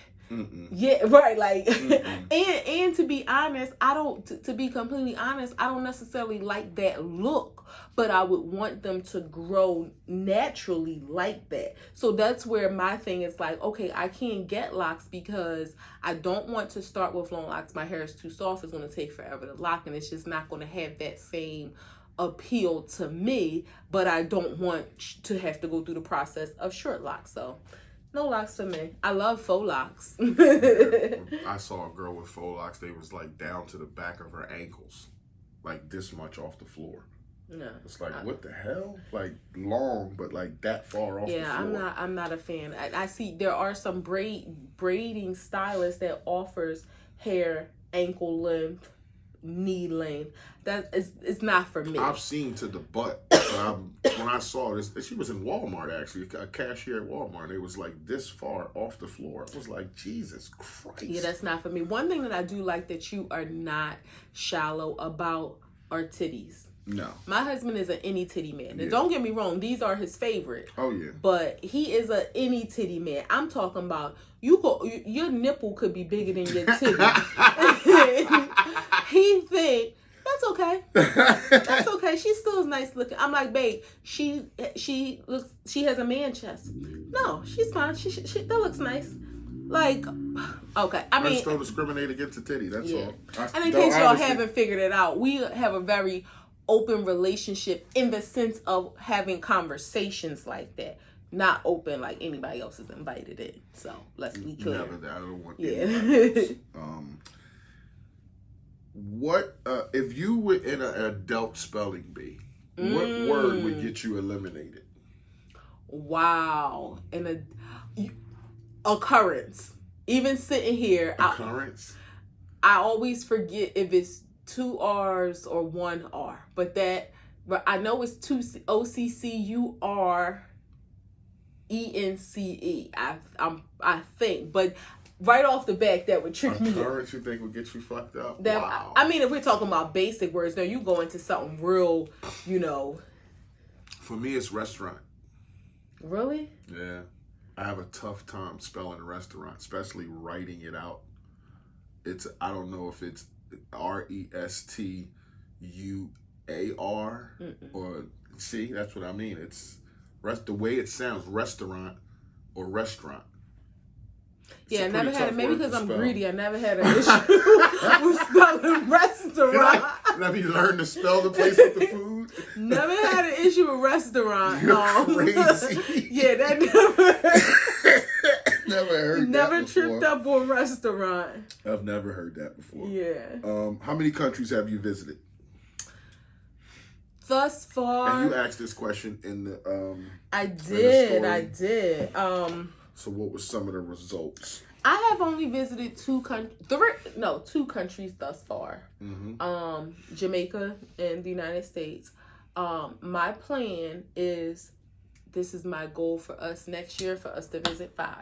yeah, right. Like, and to be honest, to be completely honest, I don't necessarily like that look, but I would want them to grow naturally like that. So that's where my thing is like, okay, I can't get locks because I don't want to start with long locks. My hair is too soft. It's going to take forever to lock, and it's just not going to have that same appeal to me, but I don't want to have to go through the process of short locks. So no locks for me. I love faux locks. I saw a girl with faux locks. They was like down to the back of her ankles, like this much off the floor. No, it's like what the hell? Like long, but like that far off the floor. Yeah, I'm not a fan. I see there are some braiding stylists that offers hair ankle length, knee length. That is, it's not for me. I've seen to the butt. When I saw this, she was in Walmart actually, a cashier at Walmart. It was like this far off the floor. I was like, Jesus Christ. Yeah, that's not for me. One thing that I do like that you are not shallow about are titties. No. My husband is an any titty man. Now, don't get me wrong, these are his favorite. Oh yeah. But he is a any titty man. I'm talking about your nipple could be bigger than your titty. He think that's okay. That's okay. She still is nice looking. I'm like, babe, she has a man chest. No, she's fine. She that looks nice. Like, okay. I just don't discriminate against the titty. That's all. And in case y'all haven't figured it out, we have a very open relationship in the sense of having conversations like that. Not open like anybody else is invited in. So let's be clear. Never that. I don't want anybody else. What if you were in an adult spelling bee? What word would get you eliminated? Wow, occurrence. Even sitting here, occurrence. I always forget if it's 2 R's or 1 R, but I know it's 2 OCCURENCE. I think, but right off the back, that would trick me. Occurrence, you think would get you fucked up? Wow. I mean, if we're talking about basic words, now you go into something real, For me, it's restaurant. Really? Yeah. I have a tough time spelling restaurant, especially writing it out. I don't know if it's RESTUAR or see, that's what I mean. It's the way it sounds, restaurant or restaurant. Yeah, I never had it. Maybe because I'm greedy, I never had an issue with spelling restaurant. Have you learned to spell the place with the food? Never had an issue with restaurant. You're crazy. Yeah, that never heard that Never before. tripped up on restaurant. I've never heard that before. Yeah. How many countries have you visited? Thus far. And you asked this question in the I did. So what were some of the results? I have only visited 2 countries thus far. Mm-hmm. Jamaica and the United States. My plan is, this is my goal for us next year, for us to visit 5.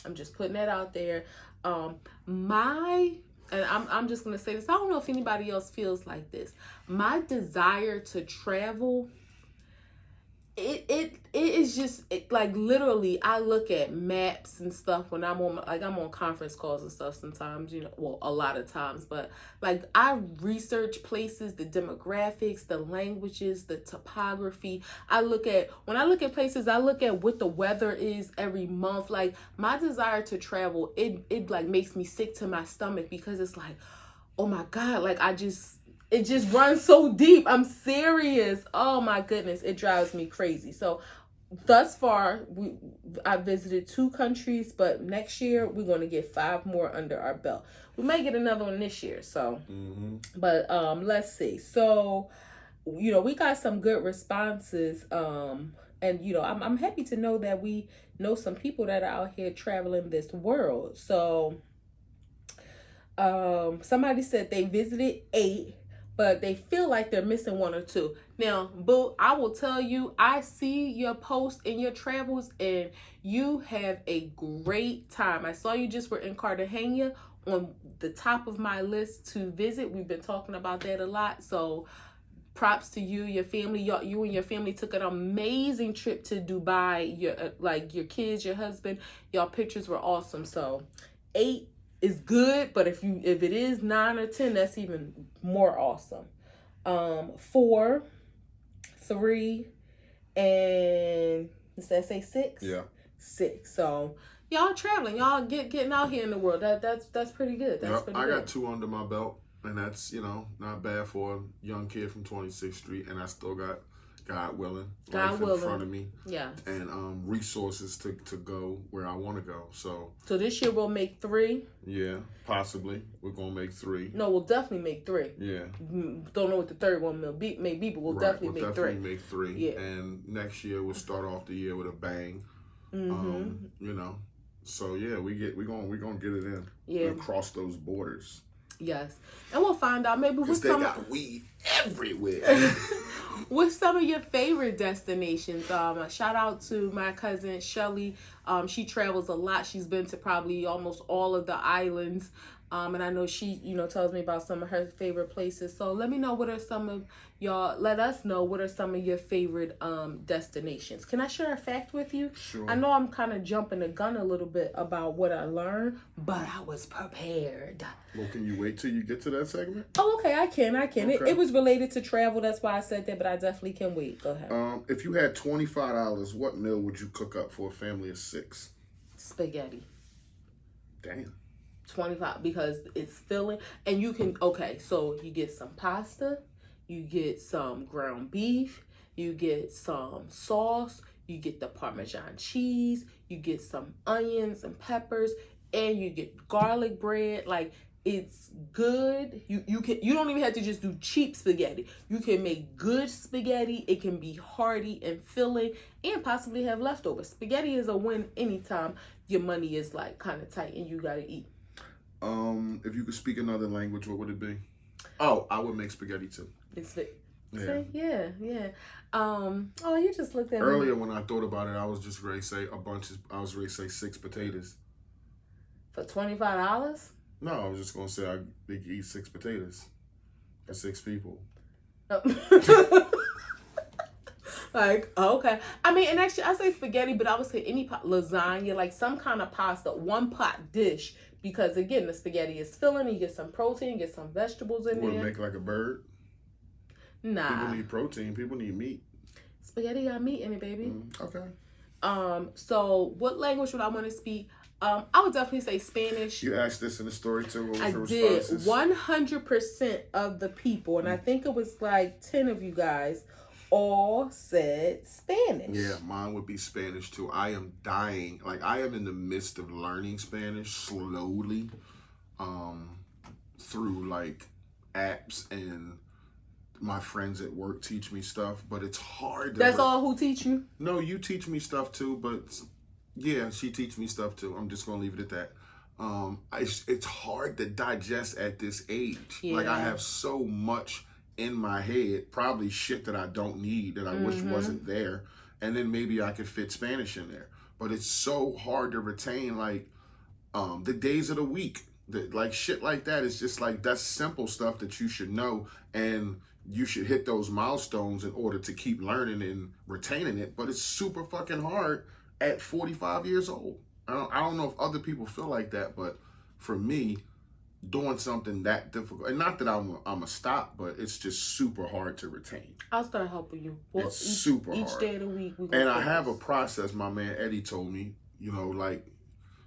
I'm just putting that out there. And I'm just gonna say this. I don't know if anybody else feels like this. My desire to travel, it is just like literally. I look at maps and stuff when I'm on conference calls and stuff sometimes, well, a lot of times, but like I research places, the demographics, the languages, the topography. When I look at places, I look at what the weather is every month. Like my desire to travel, it like makes me sick to my stomach, because it's like, oh my God, like it just runs so deep. I'm serious. Oh my goodness. It drives me crazy. So thus far, I visited 2 countries, but next year we're going to get 5 more under our belt. We may get another one this year. So, but let's see. So, we got some good responses. And, I'm happy to know that we know some people that are out here traveling this world. So, somebody said they visited 8. But they feel like they're missing 1 or 2. Now, boo, I will tell you, I see your posts and your travels, and you have a great time. I saw you just were in Cartagena, on the top of my list to visit. We've been talking about that a lot. So props to you, your family. You and your family took an amazing trip to Dubai. Your kids, your husband, y'all pictures were awesome. So 8 is good, but if it is 9 or 10, that's even more awesome. 4, 3, and does that say 6? Yeah. 6. So y'all traveling, y'all getting out here in the world. That's pretty good. That's pretty I good. got 2 under my belt, and that's not bad for a young kid from 26th Street, and I still got, God willing, life in front of me. Yeah. And resources to go where I want to go. So this year we'll make 3. Yeah, possibly. We're gonna make 3. No, we'll definitely make 3. Yeah. Don't know what the third one may be, but we'll definitely make 3. Make 3. Yeah. And next year we'll start off the year with a bang. So yeah, we're gonna get it in. Yeah. And cross those borders. Yes. And we'll find out maybe because they got weed everywhere. What's some of your favorite destinations? Shout out to my cousin Shelly. She travels a lot. She's been to probably almost all of the islands. And I know she, tells me about some of her favorite places. So let us know what are some of your favorite destinations. Can I share a fact with you? Sure. I know I'm kind of jumping the gun a little bit about what I learned, but I was prepared. Well, can you wait till you get to that segment? Oh, okay, I can. Okay. It was related to travel. That's why I said that, but I definitely can wait. Go ahead. If you had $25, what meal would you cook up for a family of 6? Spaghetti. Damn. 25, because it's filling, and you can, so you get some pasta, you get some ground beef, you get some sauce, you get the Parmesan cheese, you get some onions and peppers, and you get garlic bread. Like, it's good. You don't even have to just do cheap spaghetti. You can make good spaghetti. It can be hearty and filling, and possibly have leftovers. Spaghetti is a win anytime your money is like kind of tight and you gotta eat. If you could speak another language, what would it be? Oh, I would make spaghetti too. Yeah. You just looked at earlier when I thought about it. I was just ready to say I was ready to say 6 potatoes for $25. No, I was just gonna say they could eat 6 potatoes for 6 people. Like, okay. I mean, and actually, I say spaghetti, but I would say any lasagna, like some kind of pasta, one pot dish. Because again, the spaghetti is filling. You get some protein, get some vegetables in there. Would it make like a bird? Nah. People need protein. People need meat. Spaghetti got meat in it, baby. Okay. So what language would I want to speak? I would definitely say Spanish. You asked this in the story too. What was your did. responses? 100% of the people, and I think it was like 10 of you guys, all said Spanish. Yeah, mine would be Spanish too. I am dying. Like, I am in the midst of learning Spanish slowly, through like apps, and my friends at work teach me stuff, but it's hard. That's all who teach you? No, you teach me stuff too, but yeah, she teach me stuff too. I'm just gonna leave it at that. It's hard to digest at this age. Yeah. Like, I have so much in my head, probably shit that I don't need, that I wish wasn't there. And then maybe I could fit Spanish in there. But it's so hard to retain, like, the days of the week. Like, shit like that is just like, that's simple stuff that you should know. And you should hit those milestones in order to keep learning and retaining it. But it's super fucking hard at 45 years old. I don't know if other people feel like that, but for me, doing something that difficult, and not that I'm a stop, but it's just super hard to retain. I'll start helping you. Well, it's super hard. Each day of the week. And I have a process. My man Eddie told me, you know, like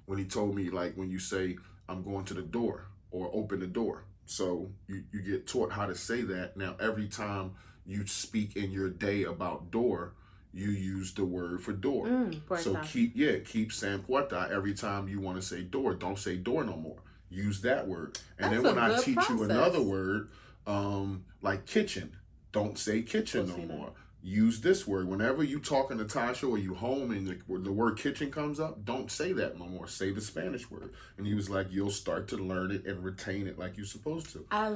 when he told me, like when you say, I'm going to the door or open the door. So you get taught how to say that. Now, every time you speak in your day about door, you use the word for door. So keep saying puerta every time you want to say door. Don't say door no more. Use that word. And then when I teach you another word, like kitchen, don't say kitchen no more. Use this word. Whenever you talking to Tasha or you home and the word kitchen comes up, don't say that no more. Say the Spanish word. And he was like, you'll start to learn it and retain it like you're supposed to. I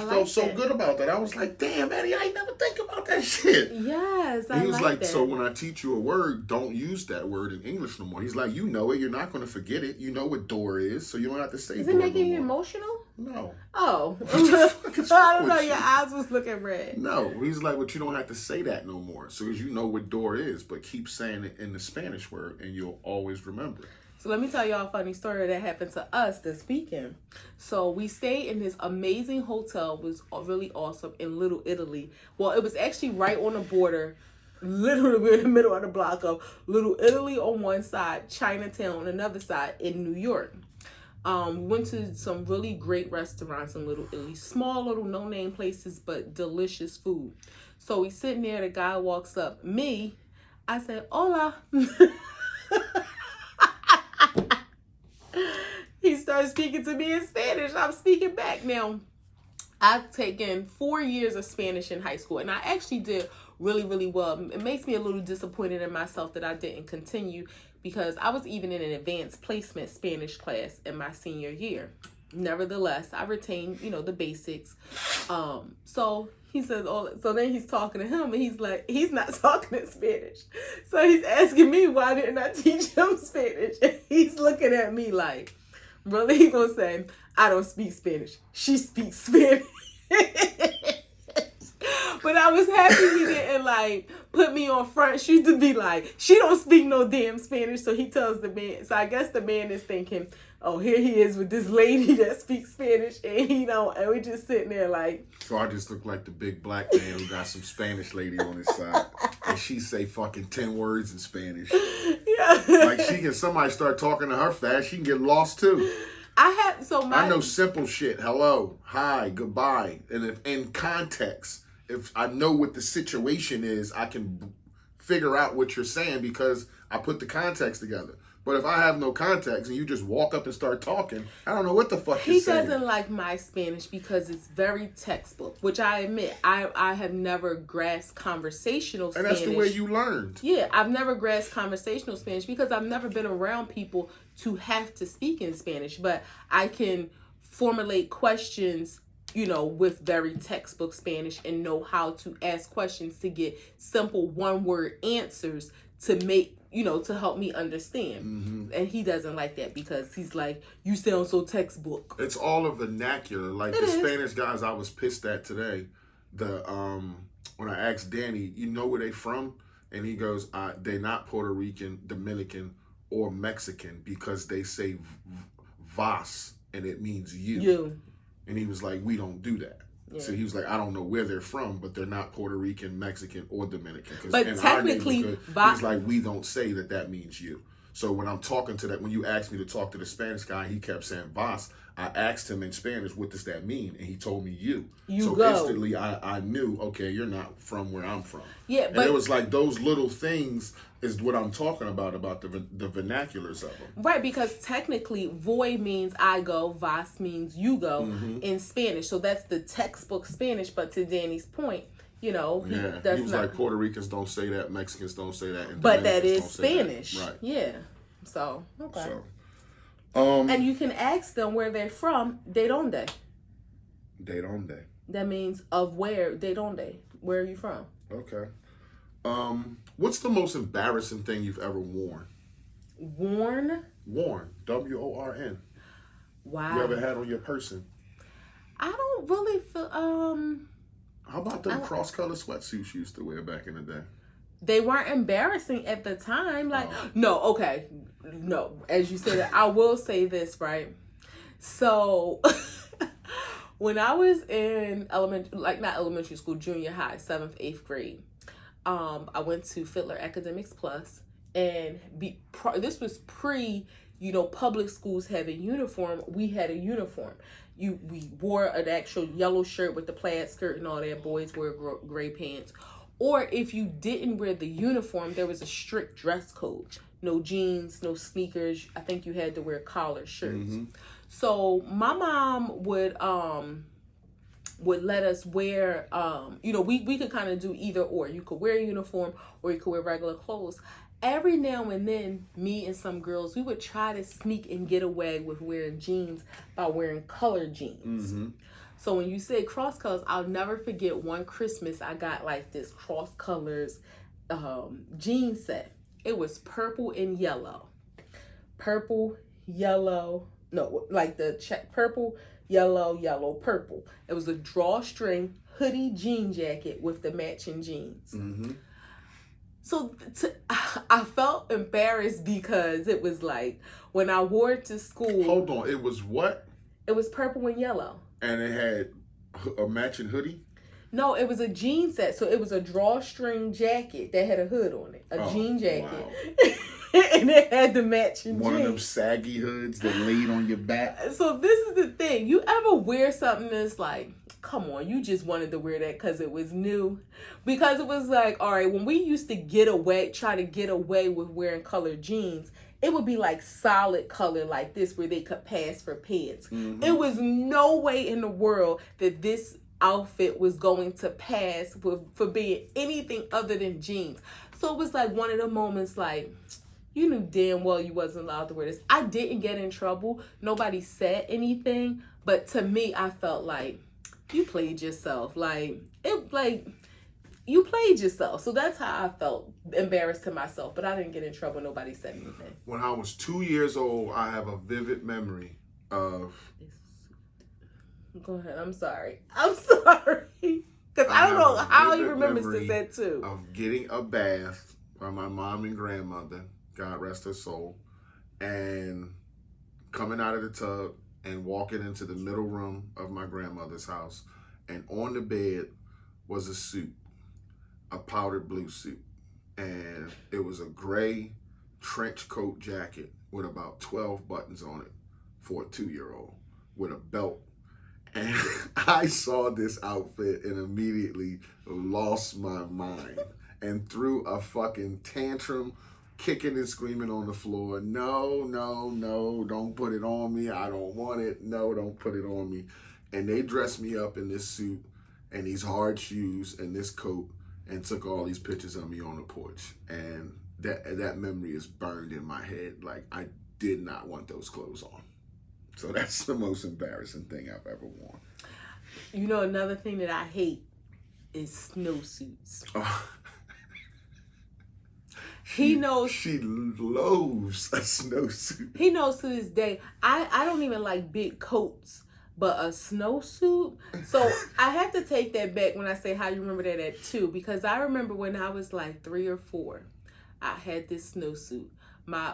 felt so good about that. I was like, damn, Eddie, I ain't never think about that shit. Yes, and he was like, so when I teach you a word, don't use that word in English no more. He's like, you know it. You're not going to forget it. You know what door is, so you don't have to say door. Is it making you emotional? No. Oh. I don't know. Your eyes was looking red. No. He's like, but you don't have to say that no more. So as you know what door is, but keep saying it in the Spanish word and you'll always remember it. So let me tell y'all a funny story that happened to us this weekend. So we stayed in this amazing hotel. It was really awesome in Little Italy. Well, it was actually right on the border. Literally, we're in the middle of the block of Little Italy on one side, Chinatown on another side in New York. We went to some really great restaurants in Little Italy. Small little no-name places, but delicious food. So we sitting there, the guy walks up. I said, hola. He started speaking to me in Spanish. I'm speaking back. Now, I've taken 4 years of Spanish in high school, and I actually did really, really well. It makes me a little disappointed in myself that I didn't continue, because I was even in an advanced placement Spanish class in my senior year. Nevertheless, I retained, the basics. So he says, so then he's talking to him, and he's like, he's not talking in Spanish. So he's asking me, why didn't I teach him Spanish? And he's looking at me like, really? He gonna say, I don't speak Spanish. She speaks Spanish. But I was happy he didn't put me on front street to be like, she don't speak no damn Spanish. So he tells the man. So I guess the man is thinking, oh, here he is with this lady that speaks Spanish, and he don't. And we just sitting there like. So I just look like the big black man who got some Spanish lady on his side, and she say fucking 10 words in Spanish. Yeah. Like somebody start talking to her fast, she can get lost too. I know simple shit. Hello, hi, goodbye, and if in context. If I know what the situation is, I can figure out what you're saying because I put the context together. But if I have no context and you just walk up and start talking, I don't know what the fuck you're saying. He doesn't like my Spanish because it's very textbook, which I admit, I have never grasped conversational Spanish. And that's the way you learned. Yeah, I've never grasped conversational Spanish because I've never been around people to have to speak in Spanish. But I can formulate questions with very textbook Spanish and know how to ask questions to get simple one-word answers to make, to help me understand. Mm-hmm. And he doesn't like that because he's like, you sound so textbook. It's all a vernacular. Like the Spanish guys I was pissed at today, when I asked Danny, you know where they from? And he goes, they're not Puerto Rican, Dominican, or Mexican because they say vas and it means you. And he was like, we don't do that. Yeah. So he was like, I don't know where they're from, but they're not Puerto Rican, Mexican, or Dominican. But technically, he's like, we don't say that means you. So when I'm talking to that, when you asked me to talk to the Spanish guy, he kept saying vas. I asked him in Spanish, what does that mean? And he told me you. Instantly, I knew, okay, you're not from where I'm from. Yeah, but it was like those little things is what I'm talking about the vernaculars of them. Right, because technically, voy means I go, vas means you go in Spanish. So that's the textbook Spanish. But to Danny's point, he was like, Puerto Ricans don't say that, Mexicans don't say that, and but that is Spanish. Right. Yeah. So, okay. And you can ask them where they're from, de donde? De donde. That means of where. They don't they. Where are you from? Okay. What's the most embarrassing thing you've ever worn? Worn? Worn. WORN. Wow. You ever had on your person? I don't really feel, How about them cross-color sweatsuits you used to wear back in the day? They weren't embarrassing at the time. Like, no, okay. No, as you said, I will say this, right? So, when I was in not elementary school, junior high, 7th, 8th grade, I went to Fiddler Academics Plus, and this was pre, public schools having uniform. We had a uniform. We wore an actual yellow shirt with the plaid skirt and all that. Boys wore gray pants. Or if you didn't wear the uniform, there was a strict dress code. No jeans, no sneakers. I think you had to wear collared shirts. Mm-hmm. So my mom would let us wear, we could kind of do either or. You could wear a uniform or you could wear regular clothes. Every now and then, me and some girls, we would try to sneak and get away with wearing jeans by wearing colored jeans. Mm-hmm. So when you say cross colors, I'll never forget one Christmas I got like this cross colors jean set. It was purple and yellow. Purple, yellow, no, like the purple, yellow, purple. It was a drawstring hoodie jean jacket with the matching jeans. Mm-hmm. So I felt embarrassed because it was like when I wore it to school. Hold on, it was what? It was purple and yellow. And it had a matching hoodie? No, it was a jean set. So it was a drawstring jacket that had a hood on it. A jean jacket. Wow. And it had the matching One of them saggy hoods that laid on your back. So this is the thing. You ever wear something that's like, come on, you just wanted to wear that because it was new? Because it was like, all right, when we used to try to get away with wearing colored jeans, it would be like solid color like this where they could pass for pants. Mm-hmm. It was no way in the world that this outfit was going to pass for being anything other than jeans. So it was like one of the moments like, you knew damn well you wasn't allowed to wear this. I didn't get in trouble. Nobody said anything. But to me, I felt like you played yourself. You played yourself. So that's how I felt, embarrassed to myself. But I didn't get in trouble. Nobody said anything. When I was 2 years old, I have a vivid memory of... Go ahead. I'm sorry. Because I don't know how you remember this at 2. Of getting a bath by my mom and grandmother, God rest her soul, and coming out of the tub and walking into the middle room of my grandmother's house. And on the bed was a suit, a powdered blue suit. And it was a gray trench coat jacket with about 12 buttons on it for a 2-year-old with a belt. And I saw this outfit and immediately lost my mind and threw a fucking tantrum, kicking and screaming on the floor. No, don't put it on me. I don't want it. No, don't put it on me. And they dressed me up in this suit and these hard shoes and this coat and took all these pictures of me on the porch. And that memory is burned in my head. Like, I did not want those clothes on. So that's the most embarrassing thing I've ever worn. You know, another thing that I hate is snowsuits. He knows. She loathes a snowsuit. He knows to this day. I don't even like big coats, but a snowsuit. So I have to take that back when I say how you remember that at 2, because I remember when I was like 3 or 4, I had this snowsuit.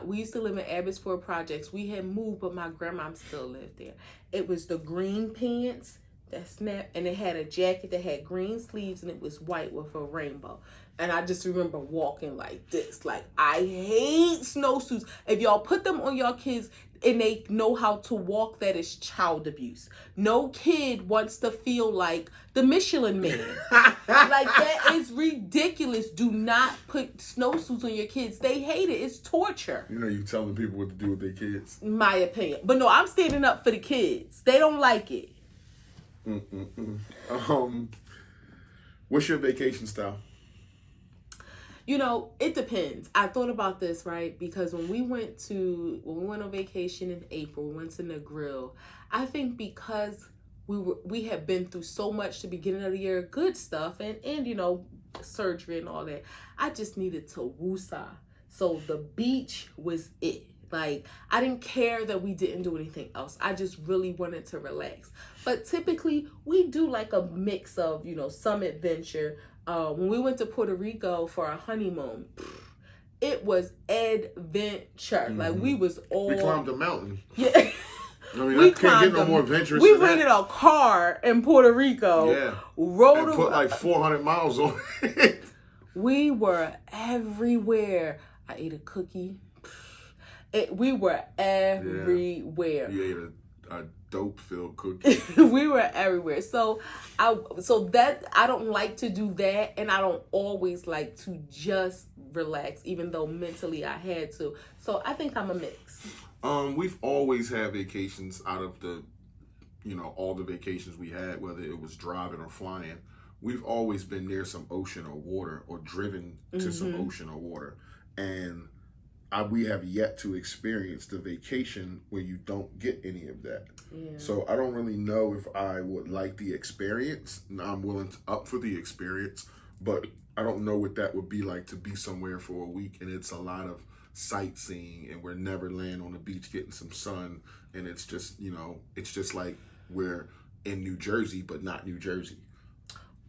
We used to live in Abbotsford Projects. We had moved, but my grandma still lived there. It was the green pants that snapped, and it had a jacket that had green sleeves, and it was white with a rainbow. And I just remember walking like this. Like, I hate snowsuits. If y'all put them on y'all kids and they know how to walk, that is child abuse. No kid wants to feel like the Michelin Man. Like, that is ridiculous. Do not put snowsuits on your kids. They hate it. It's torture. You know, you telling people what to do with their kids. My opinion. But no, I'm standing up for the kids. They don't like it. What's your vacation style? You know, it depends. I thought about this, right? Because when we went on vacation in April, we went to the grill. I think because we had been through so much the beginning of the year, good stuff, and you know, surgery and all that. I just needed to woosah. So the beach was it. Like, I didn't care that we didn't do anything else. I just really wanted to relax. But typically, we do like a mix of, you know, some adventure. When we went to Puerto Rico for our honeymoon, it was adventure. Like, we was all... We climbed a mountain. Yeah. I mean, I can't get no more adventurous We than that. rented a car in Puerto Rico. Yeah. Rode and put like 400 miles on it. We were everywhere. I ate a cookie. We were everywhere. You ate a dope-filled cookie. We were everywhere. So I don't like to do that, and I don't always like to just relax, even though mentally I had to. So I think I'm a mix. We've always had vacations out of the, you know, all the vacations we had, whether it was driving or flying. We've always been near some ocean or water, or driven to some ocean or water. And we have yet to experience the vacation where you don't get any of that. Yeah. So I don't really know if I would like the experience. I'm willing to up for the experience, but I don't know what that would be like to be somewhere for a week and it's a lot of sightseeing and we're never laying on the beach getting some sun, and it's just, you know, it's just like we're in New Jersey but not New Jersey.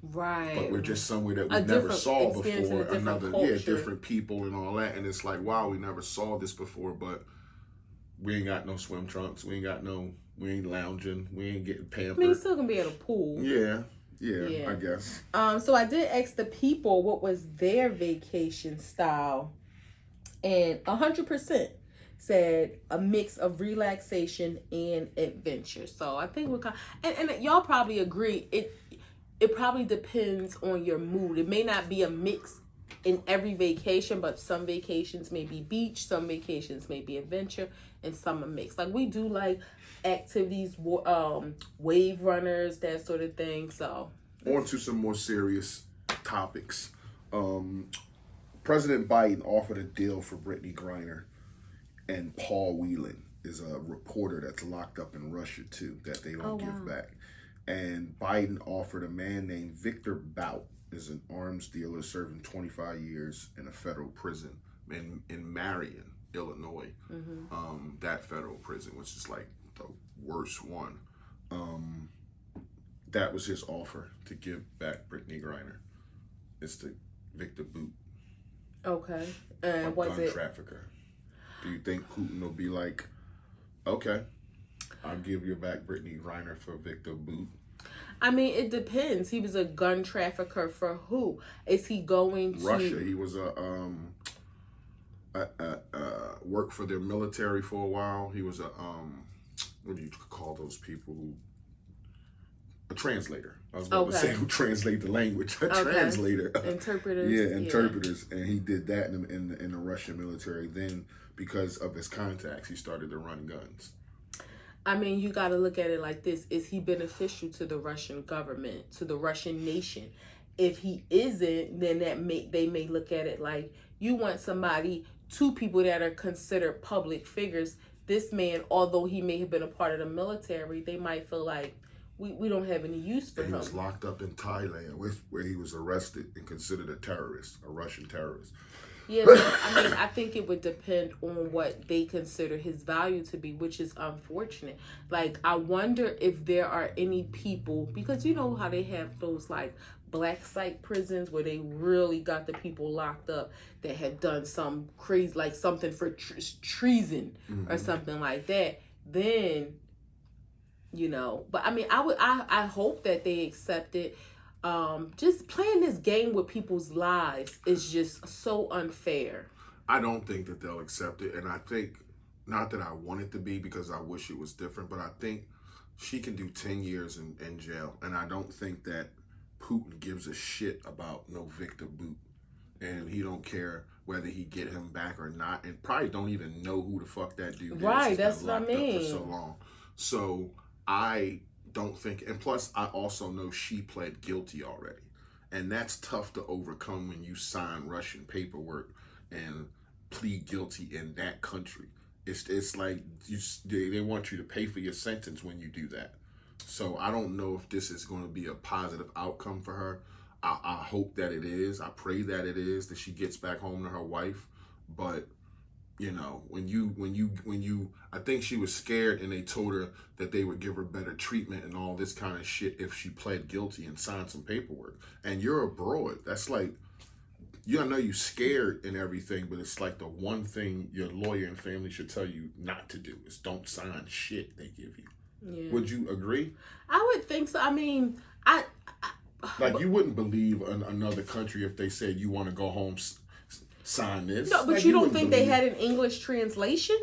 Right. But we're just somewhere that we never saw before. Different people and all that. And it's like, wow, we never saw this before, but we ain't got no swim trunks. We ain't lounging. We ain't getting pampered. I mean, you still can be at a pool. Yeah, I guess. So I did ask the people what was their vacation style, and 100% said a mix of relaxation and adventure. So I think we're kind of, and y'all probably agree, it probably depends on your mood. It may not be a mix in every vacation, but some vacations may be beach, some vacations may be adventure, and some are mixed. Like, we do like activities, wave runners, that sort of thing. So on to some more serious topics. President Biden offered a deal for Brittany Griner, and Paul Whelan is a reporter that's locked up in Russia too, that they don't give back. And Biden offered a man named Victor Bout, is an arms dealer serving 25 years in a federal prison in Marion, Illinois. That federal prison, which is like the worst one. That was his offer to give back Brittany Griner. It's the Victor Bout. Okay. And was gun trafficker. Do you think Putin will be like, okay, I'll give you back Brittany Griner for Victor Bout? I mean, it depends. He was a gun trafficker for who? Is he going to Russia? He was worked for their military for a while. He was what do you call those people who? A translator. I was about to say who translate the language. A translator. Interpreters. Yeah, interpreters. And he did that in the Russian military. Then, because of his contacts, he started to run guns. I mean, you got to look at it like this. Is he beneficial to the Russian government, to the Russian nation? If he isn't, then they may look at it like, you want somebody, two people that are considered public figures. This man, although he may have been a part of the military, they might feel like, we don't have any use for him. He was locked up in Thailand, where he was arrested and considered a terrorist, a Russian terrorist. Yeah, I mean, I think it would depend on what they consider his value to be, which is unfortunate. Like, I wonder if there are any people, because you know how they have those, like, black site prisons where they really got the people locked up that have done some crazy, like something for treason or something like that. Then, you know, but I mean, I hope that they accept it. Just playing this game with people's lives is just so unfair. I don't think that they'll accept it. And I think, not that I want it to be because I wish it was different, but I think she can do 10 years in jail. And I don't think that Putin gives a shit about no Victor Bout. And he don't care whether he get him back or not. And probably don't even know who the fuck that dude is. Right, that's what I mean. Up for so long. So I don't think, and plus I also know she pled guilty already, and that's tough to overcome when you sign Russian paperwork and plead guilty in that country. It's like they want you to pay for your sentence when you do that. So I don't know if this is going to be a positive outcome for her. I hope that it is. I pray that it is, that she gets back home to her wife. But you know, when you, I think she was scared, and they told her that they would give her better treatment and all this kind of shit if she pled guilty and signed some paperwork. And you're abroad. That's like, you know, you're scared and everything, but it's like the one thing your lawyer and family should tell you not to do is don't sign shit they give you. Yeah. Would you agree? I would think so. I mean, like, you wouldn't believe another country if they said you want to go home, sign this. No, but like, you don't think they had an English translation?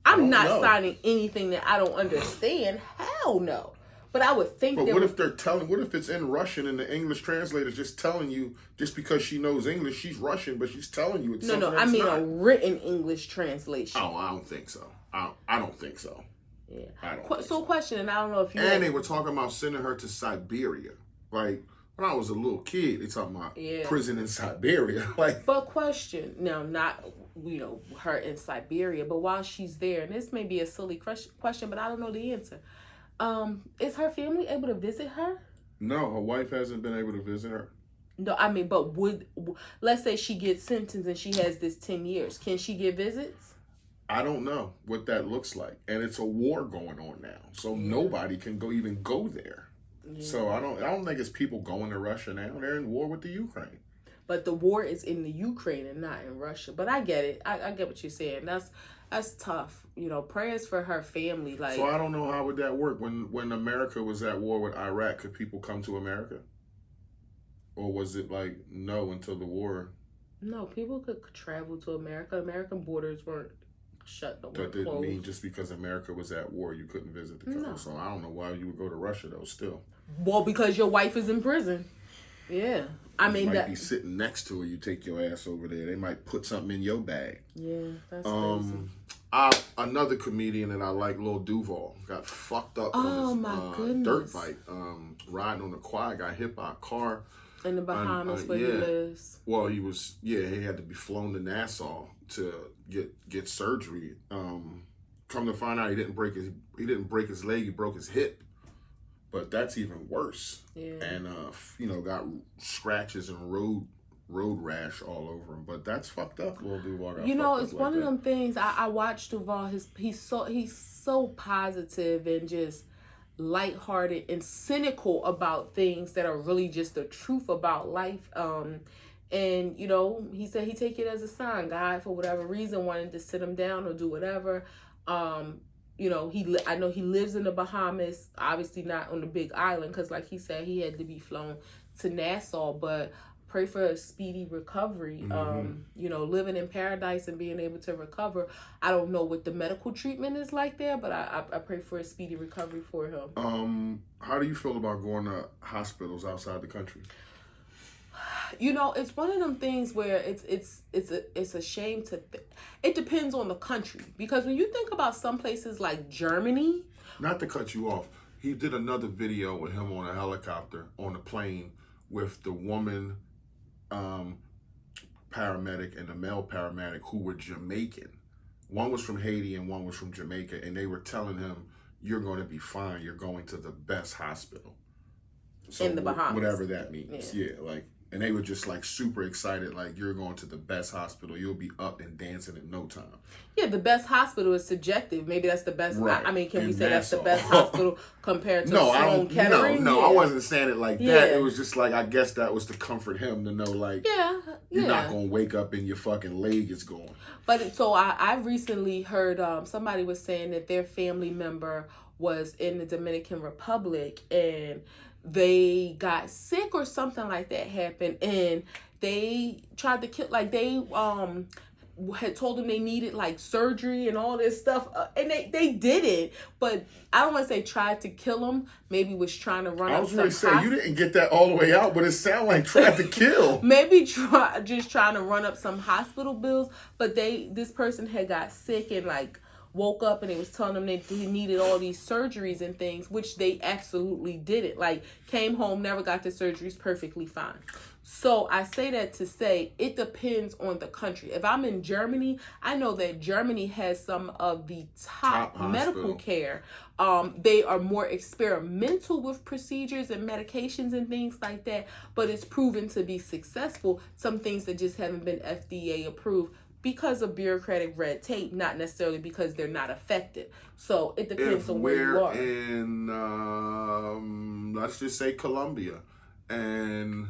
I'm not signing anything that I don't understand. Hell no. But I would think. But what if they're telling? What if it's in Russian and the English translator is just telling you, just because she knows English, she's Russian, but she's telling you it's something. No, I mean not a written English translation. Oh, I don't think so. I don't think so. Yeah. I don't. So question, and I don't know if you. And they were talking about sending her to Siberia, like. When I was a little kid, they talking about prison in Siberia. Like, but question, now, not, you know, her in Siberia, but while she's there, and this may be a silly question, but I don't know the answer. Is her family able to visit her? No, her wife hasn't been able to visit her. No, I mean, but let's say she gets sentenced and she has this 10 years. Can she get visits? I don't know what that looks like. And it's a war going on now. So nobody can even go there. Yeah. So I don't think it's people going to Russia now. They're in war with the Ukraine. But the war is in the Ukraine and not in Russia. But I get it. I get what you're saying. That's tough. You know, prayers for her family. Like, so I don't know, how would that work when America was at war with Iraq? Could people come to America, or was it like no until the war? No, people could travel to America. American borders weren't shut. That didn't mean just because America was at war you couldn't visit the country. No. So I don't know why you would go to Russia though. Still. Well, because your wife is in prison. Yeah, I mean, might be sitting next to her. You take your ass over there. They might put something in your bag. Yeah, that's crazy. Another comedian that I like, Lil Duval, got fucked up on his dirt bike. Riding on a quad, got hit by a car in the Bahamas where he lives. Well, he had to be flown to Nassau to get surgery. Come to find out, he didn't break his leg. He broke his hip. But that's even worse. Yeah. And got scratches and road rash all over him. But that's fucked up. Lil Duval got it's one of them things. I watched Duval. He's so positive and just lighthearted and cynical about things that are really just the truth about life. And he said he take it as a sign. God, for whatever reason, wanted to sit him down or do whatever. I know he lives in the Bahamas, obviously not on the big island, because like he said, he had to be flown to Nassau, but pray for a speedy recovery. Mm-hmm. Living in paradise and being able to recover. I don't know what the medical treatment is like there, but I pray for a speedy recovery for him. How do you feel about going to hospitals outside the country? It's one of them things where it's a shame to. It depends on the country, because when you think about some places like Germany. Not to cut you off, he did another video with him on a helicopter on a plane with the woman paramedic and the male paramedic who were Jamaican. One was from Haiti and one was from Jamaica, and they were telling him, "You're going to be fine. You're going to the best hospital." So in the Bahamas, whatever that means. Yeah, like. And they were just like super excited, like, you're going to the best hospital. You'll be up and dancing in no time. Yeah, the best hospital is subjective. Maybe that's the best. Right. I mean, can we say that's the best hospital compared to Sloan Kettering? No, I wasn't saying it like that. It was just like, I guess that was to comfort him to know, like, you're not going to wake up and your fucking leg is gone. But so I recently heard somebody was saying that their family member was in the Dominican Republic and they got sick or something like that happened, and they tried to kill, like they had told them they needed like surgery and all this stuff, and they did it, but I don't want to say tried to kill him, maybe was trying to run up some. I was going to say, you didn't get that all the way out, but it sounded like tried to kill. Maybe just trying to run up some hospital bills, but this person had got sick and like woke up and they was telling them they needed all these surgeries and things, which they absolutely didn't. Like, came home, never got the surgeries, perfectly fine. So I say that to say it depends on the country. If I'm in Germany, I know that Germany has some of the top medical care. They are more experimental with procedures and medications and things like that, but it's proven to be successful. Some things that just haven't been FDA approved because of bureaucratic red tape, not necessarily because they're not effective. So it depends on where you are. In, let's just say Colombia, and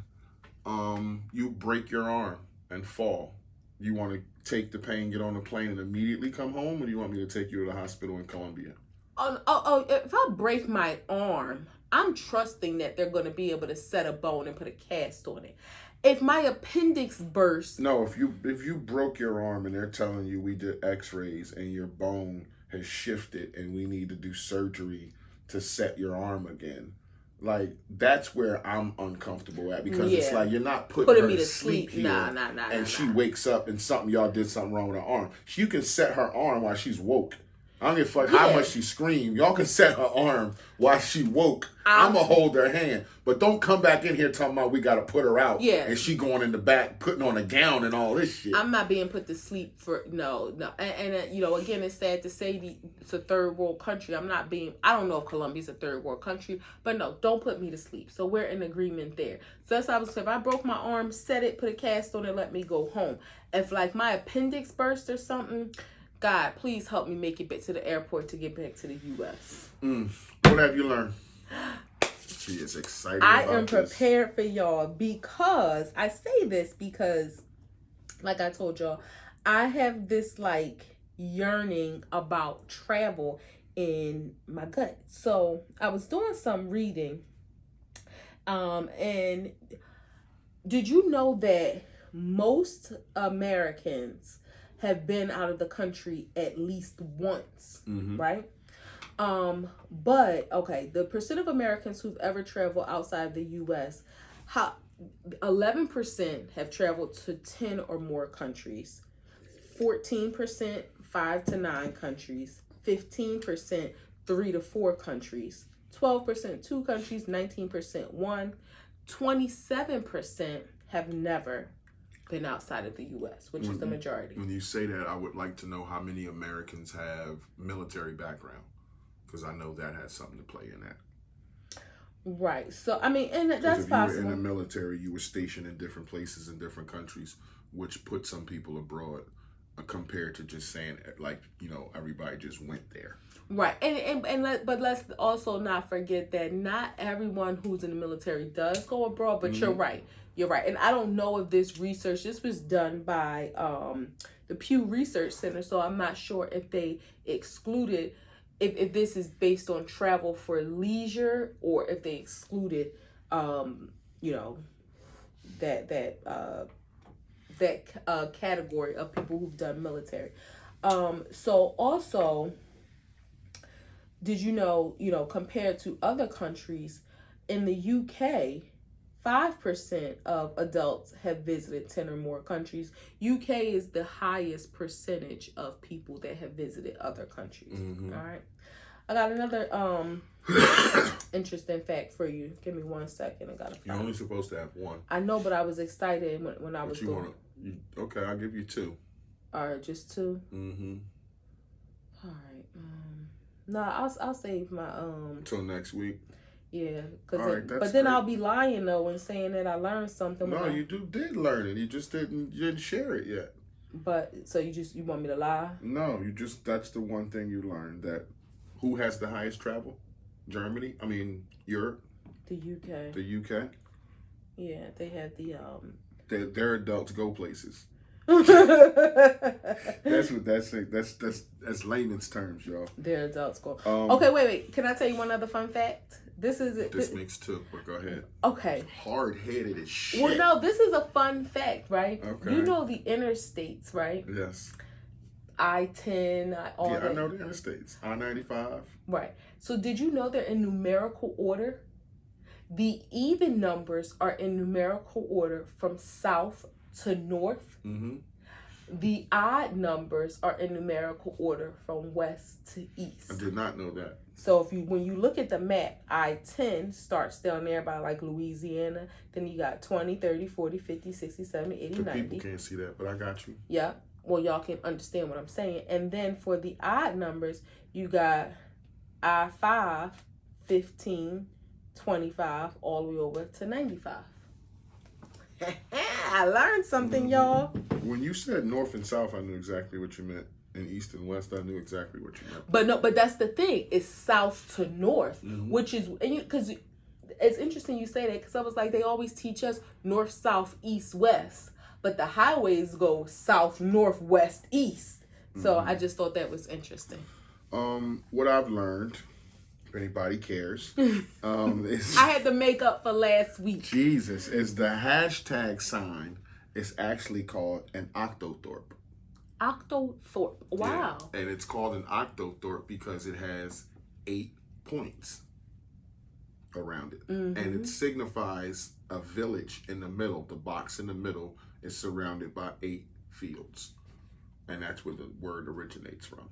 you break your arm and fall, you want to take the pain, get on the plane, and immediately come home, or do you want me to take you to the hospital in Colombia? If I break my arm, I'm trusting that they're going to be able to set a bone and put a cast on it. If my appendix bursts... No, if you broke your arm and they're telling you we did x-rays and your bone has shifted and we need to do surgery to set your arm again, like, that's where I'm uncomfortable at, because it's like you're not putting her me to sleep here, and she wakes up and y'all did something wrong with her arm. You can set her arm while she's woke. I don't give a fuck how much she screamed. Y'all can set her arm while she woke. I'm going to hold her hand. But don't come back in here talking about we got to put her out. Yeah. And she going in the back, putting on a gown and all this shit. I'm not being put to sleep for, no. And you know, again, it's sad to say it's a third world country. I don't know if Colombia's a third world country, but no, don't put me to sleep. So we're in agreement there. So that's how I was saying. If I broke my arm, set it, put a cast on it, let me go home. If like my appendix burst or something... God, please help me make it back to the airport to get back to the U.S. What have you learned? She is excited about this. I am prepared for y'all because, I say this because, like I told y'all, I have this like yearning about travel in my gut. So I was doing some reading, and did you know that most Americans have been out of the country at least once, right? But okay, the percent of Americans who've ever traveled outside the U.S., 11% have traveled to 10 or more countries, 14% 5 to 9 countries, 15% 3 to 4 countries, 12% 2 countries, 19% 1, 27% have never been outside of the U.S., which is the majority. When you say that, I would like to know how many Americans have military background, because I know that has something to play in that. Right. So, I mean, and that's possible. If you were in the military, you were stationed in different places in different countries, which put some people abroad compared to just saying, like, you know, everybody just went there. Right. But let's also not forget that not everyone who's in the military does go abroad, but you're right. You're right. And I don't know if this was done by the Pew Research Center, so I'm not sure if they excluded, if this is based on travel for leisure, or if they excluded, you know, that category of people who've done military. So also, did you know, compared to other countries, in the UK, 5% of adults have visited 10 or more countries. UK is the highest percentage of people that have visited other countries. All right. I got another interesting fact for you. Give me 1 second. I got to. You're only supposed to have one. I know, but I was excited when I was going. Okay, I'll give you 2. All right, just 2. All right. No, I'll save my till next week. Yeah, but then I'll be lying though and saying that I learned something. No, you did learn it. You just didn't share it yet. But so you want me to lie? No, that's the one thing you learned. That who has the highest travel? Germany? I mean, Europe? The UK. The UK? Yeah, they have the Their adults go places. That's what that's layman's terms, y'all. Their adults go. Okay, wait. Can I tell you one other fun fact? This makes 2, but go ahead. Okay. Hard-headed as shit. Well, no, this is a fun fact, right? Okay. You know the interstates, right? Yes. I-10, all that. Yeah, I know the interstates. I-95. Right. So did you know they're in numerical order? The even numbers are in numerical order from south to north. The odd numbers are in numerical order from west to east. I did not know that. So when you look at the map, I-10 starts down there by like Louisiana. Then you got 20, 30, 40, 50, 60, 70, 80, The 90. people can't see that, but I got you. Yeah. Well, y'all can understand what I'm saying. And then for the odd numbers, you got I-5, 15, 25, all the way over to 95. I learned something, y'all. When you said north and south, I knew exactly what you meant. And east and west, I knew exactly what you meant. But that's the thing. It's south to north, which is, because it's interesting you say that, because I was like, they always teach us north, south, east, west, but the highways go south, north, west, east. So I just thought that was interesting. What I've learned, if anybody cares, is I had to make up for last week. Jesus, is the hashtag sign is actually called an octothorpe. Octothorpe. Wow. Yeah. And it's called an octothorpe because it has 8 points around it. And it signifies a village in the middle. The box in the middle is surrounded by 8 fields. And that's where the word originates from.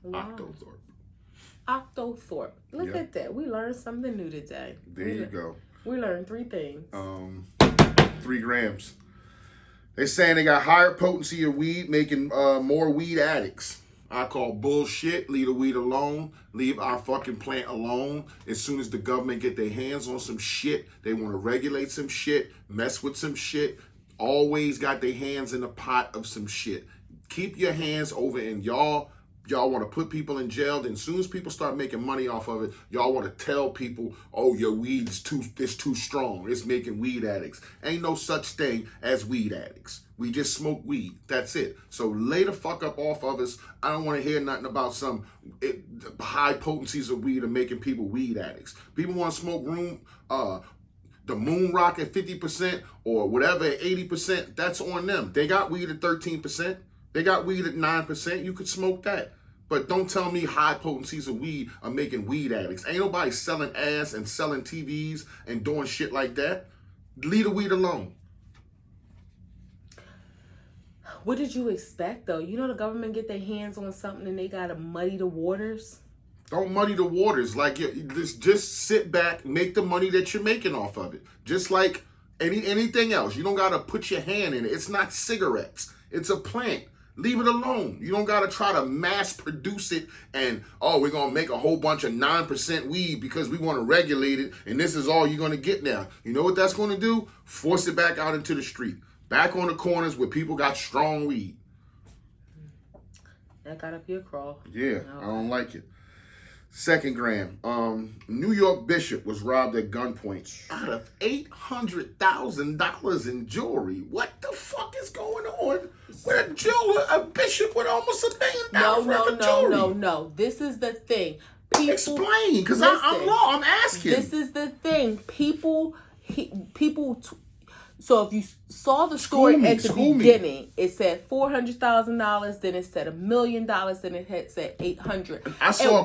Wow. Octothorpe. Octothorpe. Look at that. We learned something new today. There you go. We learned 3 things. 3 grams. They're saying they got higher potency of weed, making more weed addicts. I call bullshit. Leave the weed alone. Leave our fucking plant alone. As soon as the government get their hands on some shit, they want to regulate some shit, mess with some shit. Always got their hands in the pot of some shit. Keep your hands over in y'all want to put people in jail. Then as soon as people start making money off of it, y'all want to tell people, oh, your weed is too strong. It's making weed addicts. Ain't no such thing as weed addicts. We just smoke weed. That's it. So lay the fuck up off of us. I don't want to hear nothing about some high potencies of weed and making people weed addicts. People want to smoke the moon rock at 50% or whatever at 80%. That's on them. They got weed at 13%. They got weed at 9%. You could smoke that. But don't tell me high potencies of weed are making weed addicts. Ain't nobody selling ass and selling TVs and doing shit like that. Leave the weed alone. What did you expect, though? You know the government get their hands on something and they got to muddy the waters? Don't muddy the waters. Like, just sit back, make the money that you're making off of it. Just like anything else. You don't got to put your hand in it. It's not cigarettes. It's a plant. Leave it alone. You don't got to try to mass produce it and, we're going to make a whole bunch of 9% weed because we want to regulate it and this is all you're going to get now. You know what that's going to do? Force it back out into the street. Back on the corners where people got strong weed. That got up your crawl. Yeah, Okay. I don't like it. 2nd gram. New York bishop was robbed at gunpoint out of $800,000 in jewelry. What the fuck is going on with a bishop with almost $1 million worth of jewelry? No. This is the thing. Explain, because I'm asking. This is the thing. So if you saw the story at the beginning, it said $400,000, then it said $1 million, then it had said 800. I saw a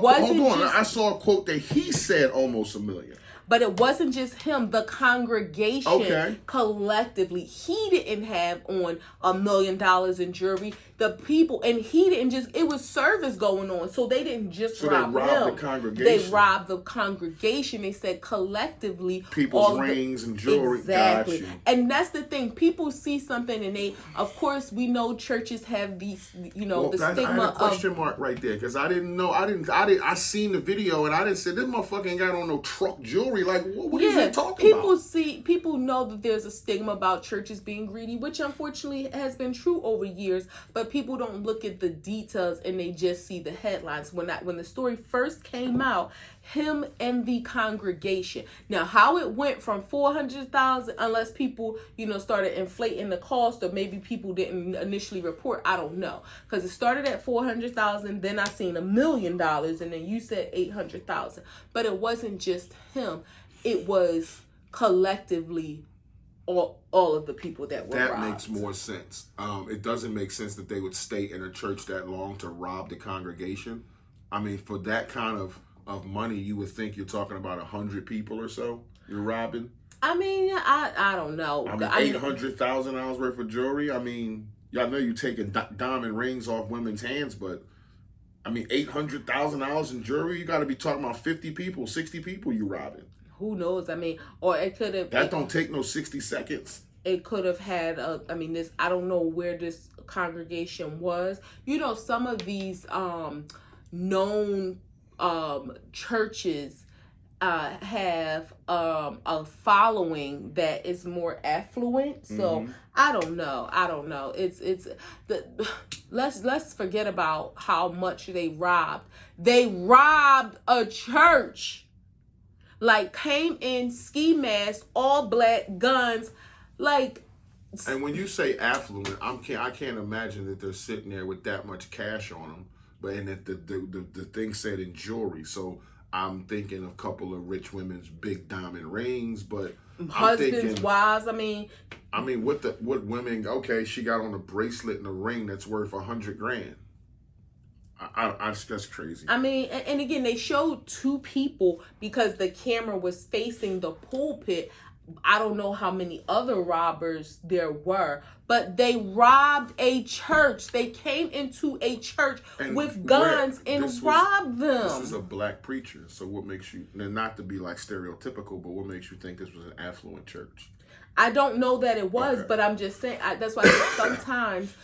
quote that he said almost $1 million. But it wasn't just him. The congregation collectively, he didn't have on $1 million in jewelry. The people, and he didn't just, it was service going on. So they didn't just rob him. They robbed the congregation. They robbed the congregation. They said collectively. People's rings and jewelry. Exactly. Got you. And that's the thing. People see something and they, of course, we know churches have these, the stigma I had a question mark right there because I didn't know. I seen the video and I didn't say this motherfucker ain't got on no truck jewelry. Like, what is he talking about? People know that there's a stigma about churches being greedy, which unfortunately has been true over years, but people don't look at the details and they just see the headlines. When the story first came out, him and the congregation. Now, how it went from 400,000, unless people, started inflating the cost, or maybe people didn't initially report, I don't know. Because it started at 400,000, then I seen $1 million, and then you said 800,000. But it wasn't just him. It was collectively all of the people that were robbed. That makes more sense. It doesn't make sense that they would stay in a church that long to rob the congregation. I mean, for that kind of money, you would think you're talking about 100 people or so you're robbing. I mean, I don't know. I mean, $800,000 worth of jewelry. I mean, y'all know you taking diamond rings off women's hands, but I mean, $800,000 in jewelry. You got to be talking about 50 people, 60 people you robbing. Who knows? I mean, or it could have. That don't take no 60 seconds. It could have had this, I don't know where this congregation was. You know, some of these known churches have a following that is more affluent. So I don't know. It's let's forget about how much they robbed. They robbed a church. Like, came in, ski mask, all black, guns, like. And when you say affluent, I can't imagine that they're sitting there with that much cash on them. But and that the thing said in jewelry, so I'm thinking of a couple of rich women's big diamond rings, but husbands, wives. I mean, what women? Okay, she got on a bracelet and a ring that's worth $100,000. That's crazy. I mean, and again, they showed two people because the camera was facing the pulpit. I don't know how many other robbers there were, but they robbed a church. They came into a church with guns and robbed them. This is a black preacher. So what makes you, not to be like stereotypical, but what makes you think this was an affluent church? I don't know that it was, but I'm just saying, that's why I said sometimes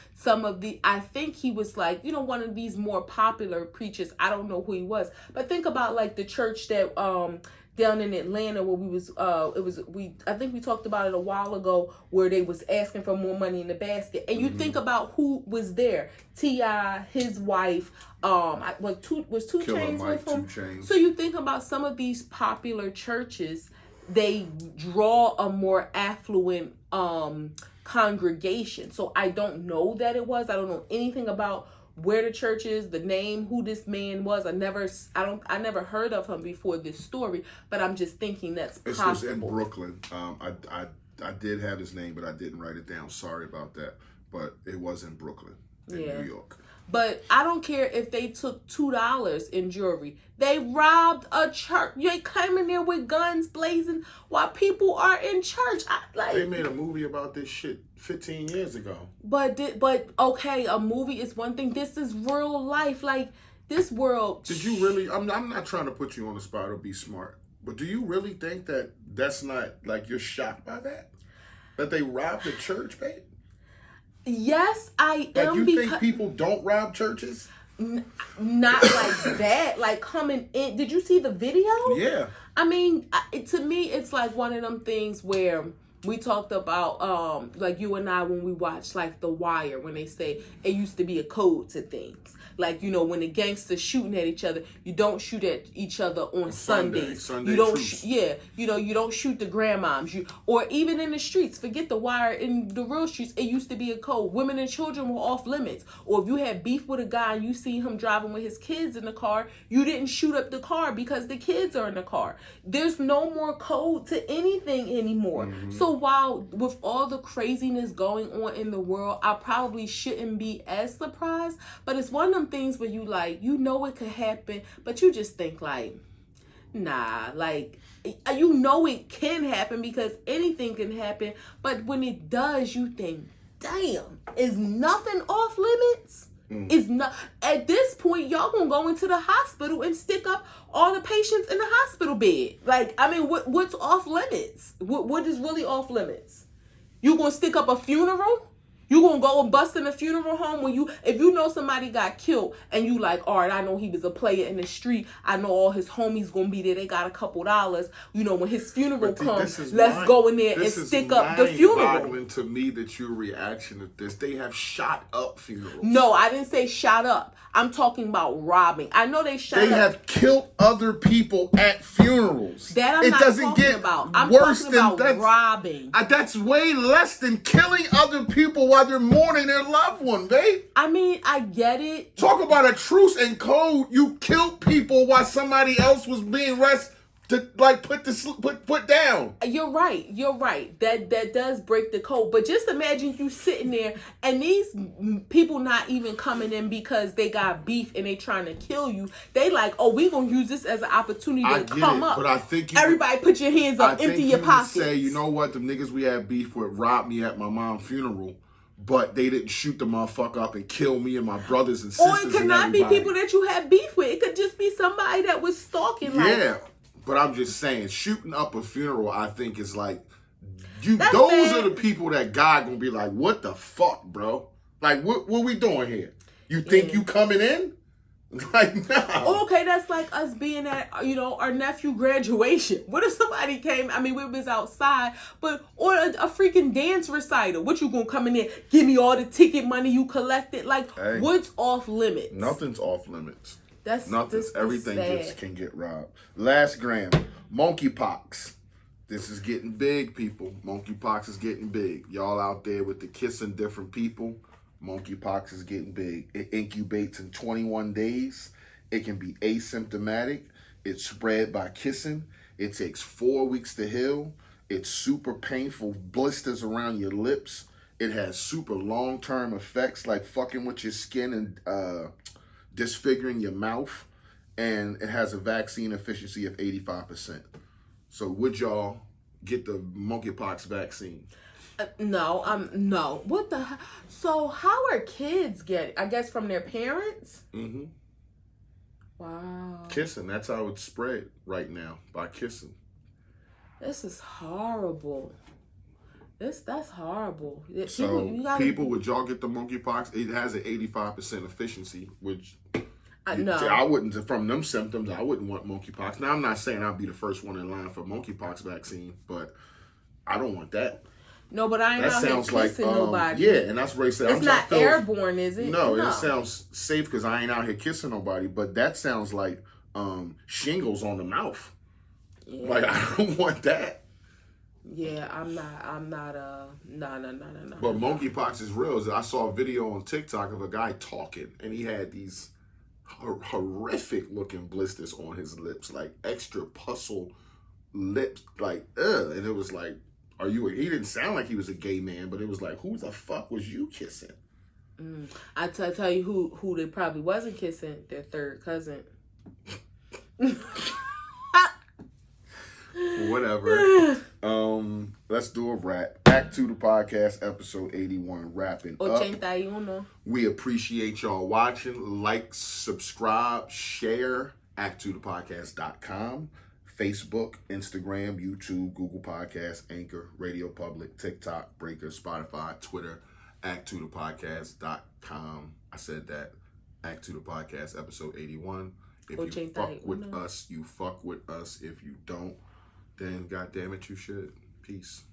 I think he was like, one of these more popular preachers. I don't know who he was, but think about like the church that, down in Atlanta where I think we talked about it a while ago, where they was asking for more money in the basket. And you think about who was there. T.I., his wife, was 2 Chainz with him. 2 Chainz. So you think about some of these popular churches, they draw a more affluent congregation. So I don't know that it was. I don't know anything about where the church is, the name, who this man was. I never heard of him before this story, but I'm just thinking that's possible. This was in Brooklyn. I did have his name, but I didn't write it down. Sorry about that. But it was in Brooklyn, in New York. But I don't care if they took $2 in jewelry. They robbed a church. They came in there with guns blazing while people are in church. They made a movie about this shit 15 years ago. But okay, a movie is one thing. This is real life. Like, this world. Did you really? I'm not trying to put you on the spot or be smart, but do you really think that that's not, like, you're shocked by that? That they robbed a church, babe? Yes, I am. You think people don't rob churches? Not like that. Like, coming in. Did you see the video? Yeah. I mean, to me, it's like one of them things where we talked about, like you and I, when we watched like The Wire, when they say it used to be a code to things. Like, when the gangsters shooting at each other, you don't shoot at each other on Sundays. Sunday you don't, you don't shoot the grandmoms. Or even in the streets. Forget The Wire. In the real streets, it used to be a code. Women and children were off limits. Or if you had beef with a guy and you see him driving with his kids in the car, you didn't shoot up the car because the kids are in the car. There's no more code to anything anymore. So while with all the craziness going on in the world, I probably shouldn't be as surprised. But it's one of them things where you it could happen, but you just think like, nah, like, it can happen because anything can happen. But when it does, you think, damn, is nothing off limits? Is not at this point, y'all gonna go into the hospital and stick up all the patients in the hospital bed. Like, I mean, what's off limits? What is really off limits? You gonna stick up a funeral? You gonna go and bust in a funeral home if you know somebody got killed and you like, all right, I know he was a player in the street. I know all his homies gonna be there. They got a couple dollars. When his funeral comes, let's go in there and stick up the funeral. This is to me that your reaction to this. They have shot up funerals. No, I didn't say shot up. I'm talking about robbing. I know they shot up. They have killed other people at funerals. That I'm not talking about. I'm talking about robbing. That's way less than killing other people while they're mourning their loved one, babe. I mean, I get it. Talk about a truce and code. You killed people while somebody else was being arrested to put down. You're right. That does break the code. But just imagine you sitting there and these people not even coming in because they got beef and they trying to kill you. They like, oh, we gonna use this as an opportunity to come up. But I think everybody put your hands up, empty your pockets. Say, you know what, the niggas we had beef with robbed me at my mom's funeral. but they didn't shoot the motherfucker up and kill me and my brothers and Or sisters. it could and not be everybody. people that you had beef with. It could just be somebody that was stalking. Yeah, but I'm just saying, shooting up a funeral, I think is like, those bad. are the people that God gonna be like, what the fuck, bro? Like, what we doing here? You think you coming in? Like, no. Okay, that's like us being at, our nephew graduation. What if somebody came, we was outside, or a freaking dance recital. What, you gonna come in there, give me all the ticket money you collected? Like, hey, what's off limits? Nothing's off limits. That's Everything sad. just can get robbed. Last gram, monkeypox. This is getting big, people. Monkeypox is getting big. Y'all out there with the kissing different people. Monkeypox is getting big. It incubates in 21 days. It can be asymptomatic. It's spread by kissing. It takes 4 weeks to heal. It's super painful blisters around your lips. It has super long-term effects like fucking with your skin and disfiguring your mouth. And it has a vaccine efficiency of 85%. So would y'all get the monkeypox vaccine? No, no. What the hell? So how are kids getting? I guess from their parents? Mm-hmm. Wow. Kissing. That's how it's spread right now, by kissing. This is horrible. That's horrible. So people, would y'all get the monkeypox? It has an 85% efficiency, which no. I wouldn't, from them symptoms, I wouldn't want monkeypox. Now, I'm not saying I'll be the first one in line for monkeypox vaccine, but I don't want that. No, but I ain't out here kissing nobody. Yeah, and that's what they said. It's not airborne, is it? No, it sounds safe because I ain't out here kissing nobody, but that sounds like shingles on the mouth. Yeah. Like, I don't want that. Yeah, I'm not, no. But monkeypox is real. I saw a video on TikTok of a guy talking, and he had these horrific looking blisters on his lips, like extra puzzle lips, like, and it was like, he didn't sound like he was a gay man, but it was like, who the fuck was you kissing? I tell you who they probably wasn't kissing, their third cousin. Whatever. Let's do a wrap. Act 2 the podcast, episode 81, wrapping up. 81. We appreciate y'all watching. Like, subscribe, share. Act2thepodcast.com. Facebook, Instagram, YouTube, Google Podcasts, Anchor, Radio Public, TikTok, Breaker, Spotify, Twitter, Act2thepodcast.com. I said that. Act 2 the podcast, episode 81. If you fuck with us, you fuck with us. If you don't, then goddamn it, you should. Peace.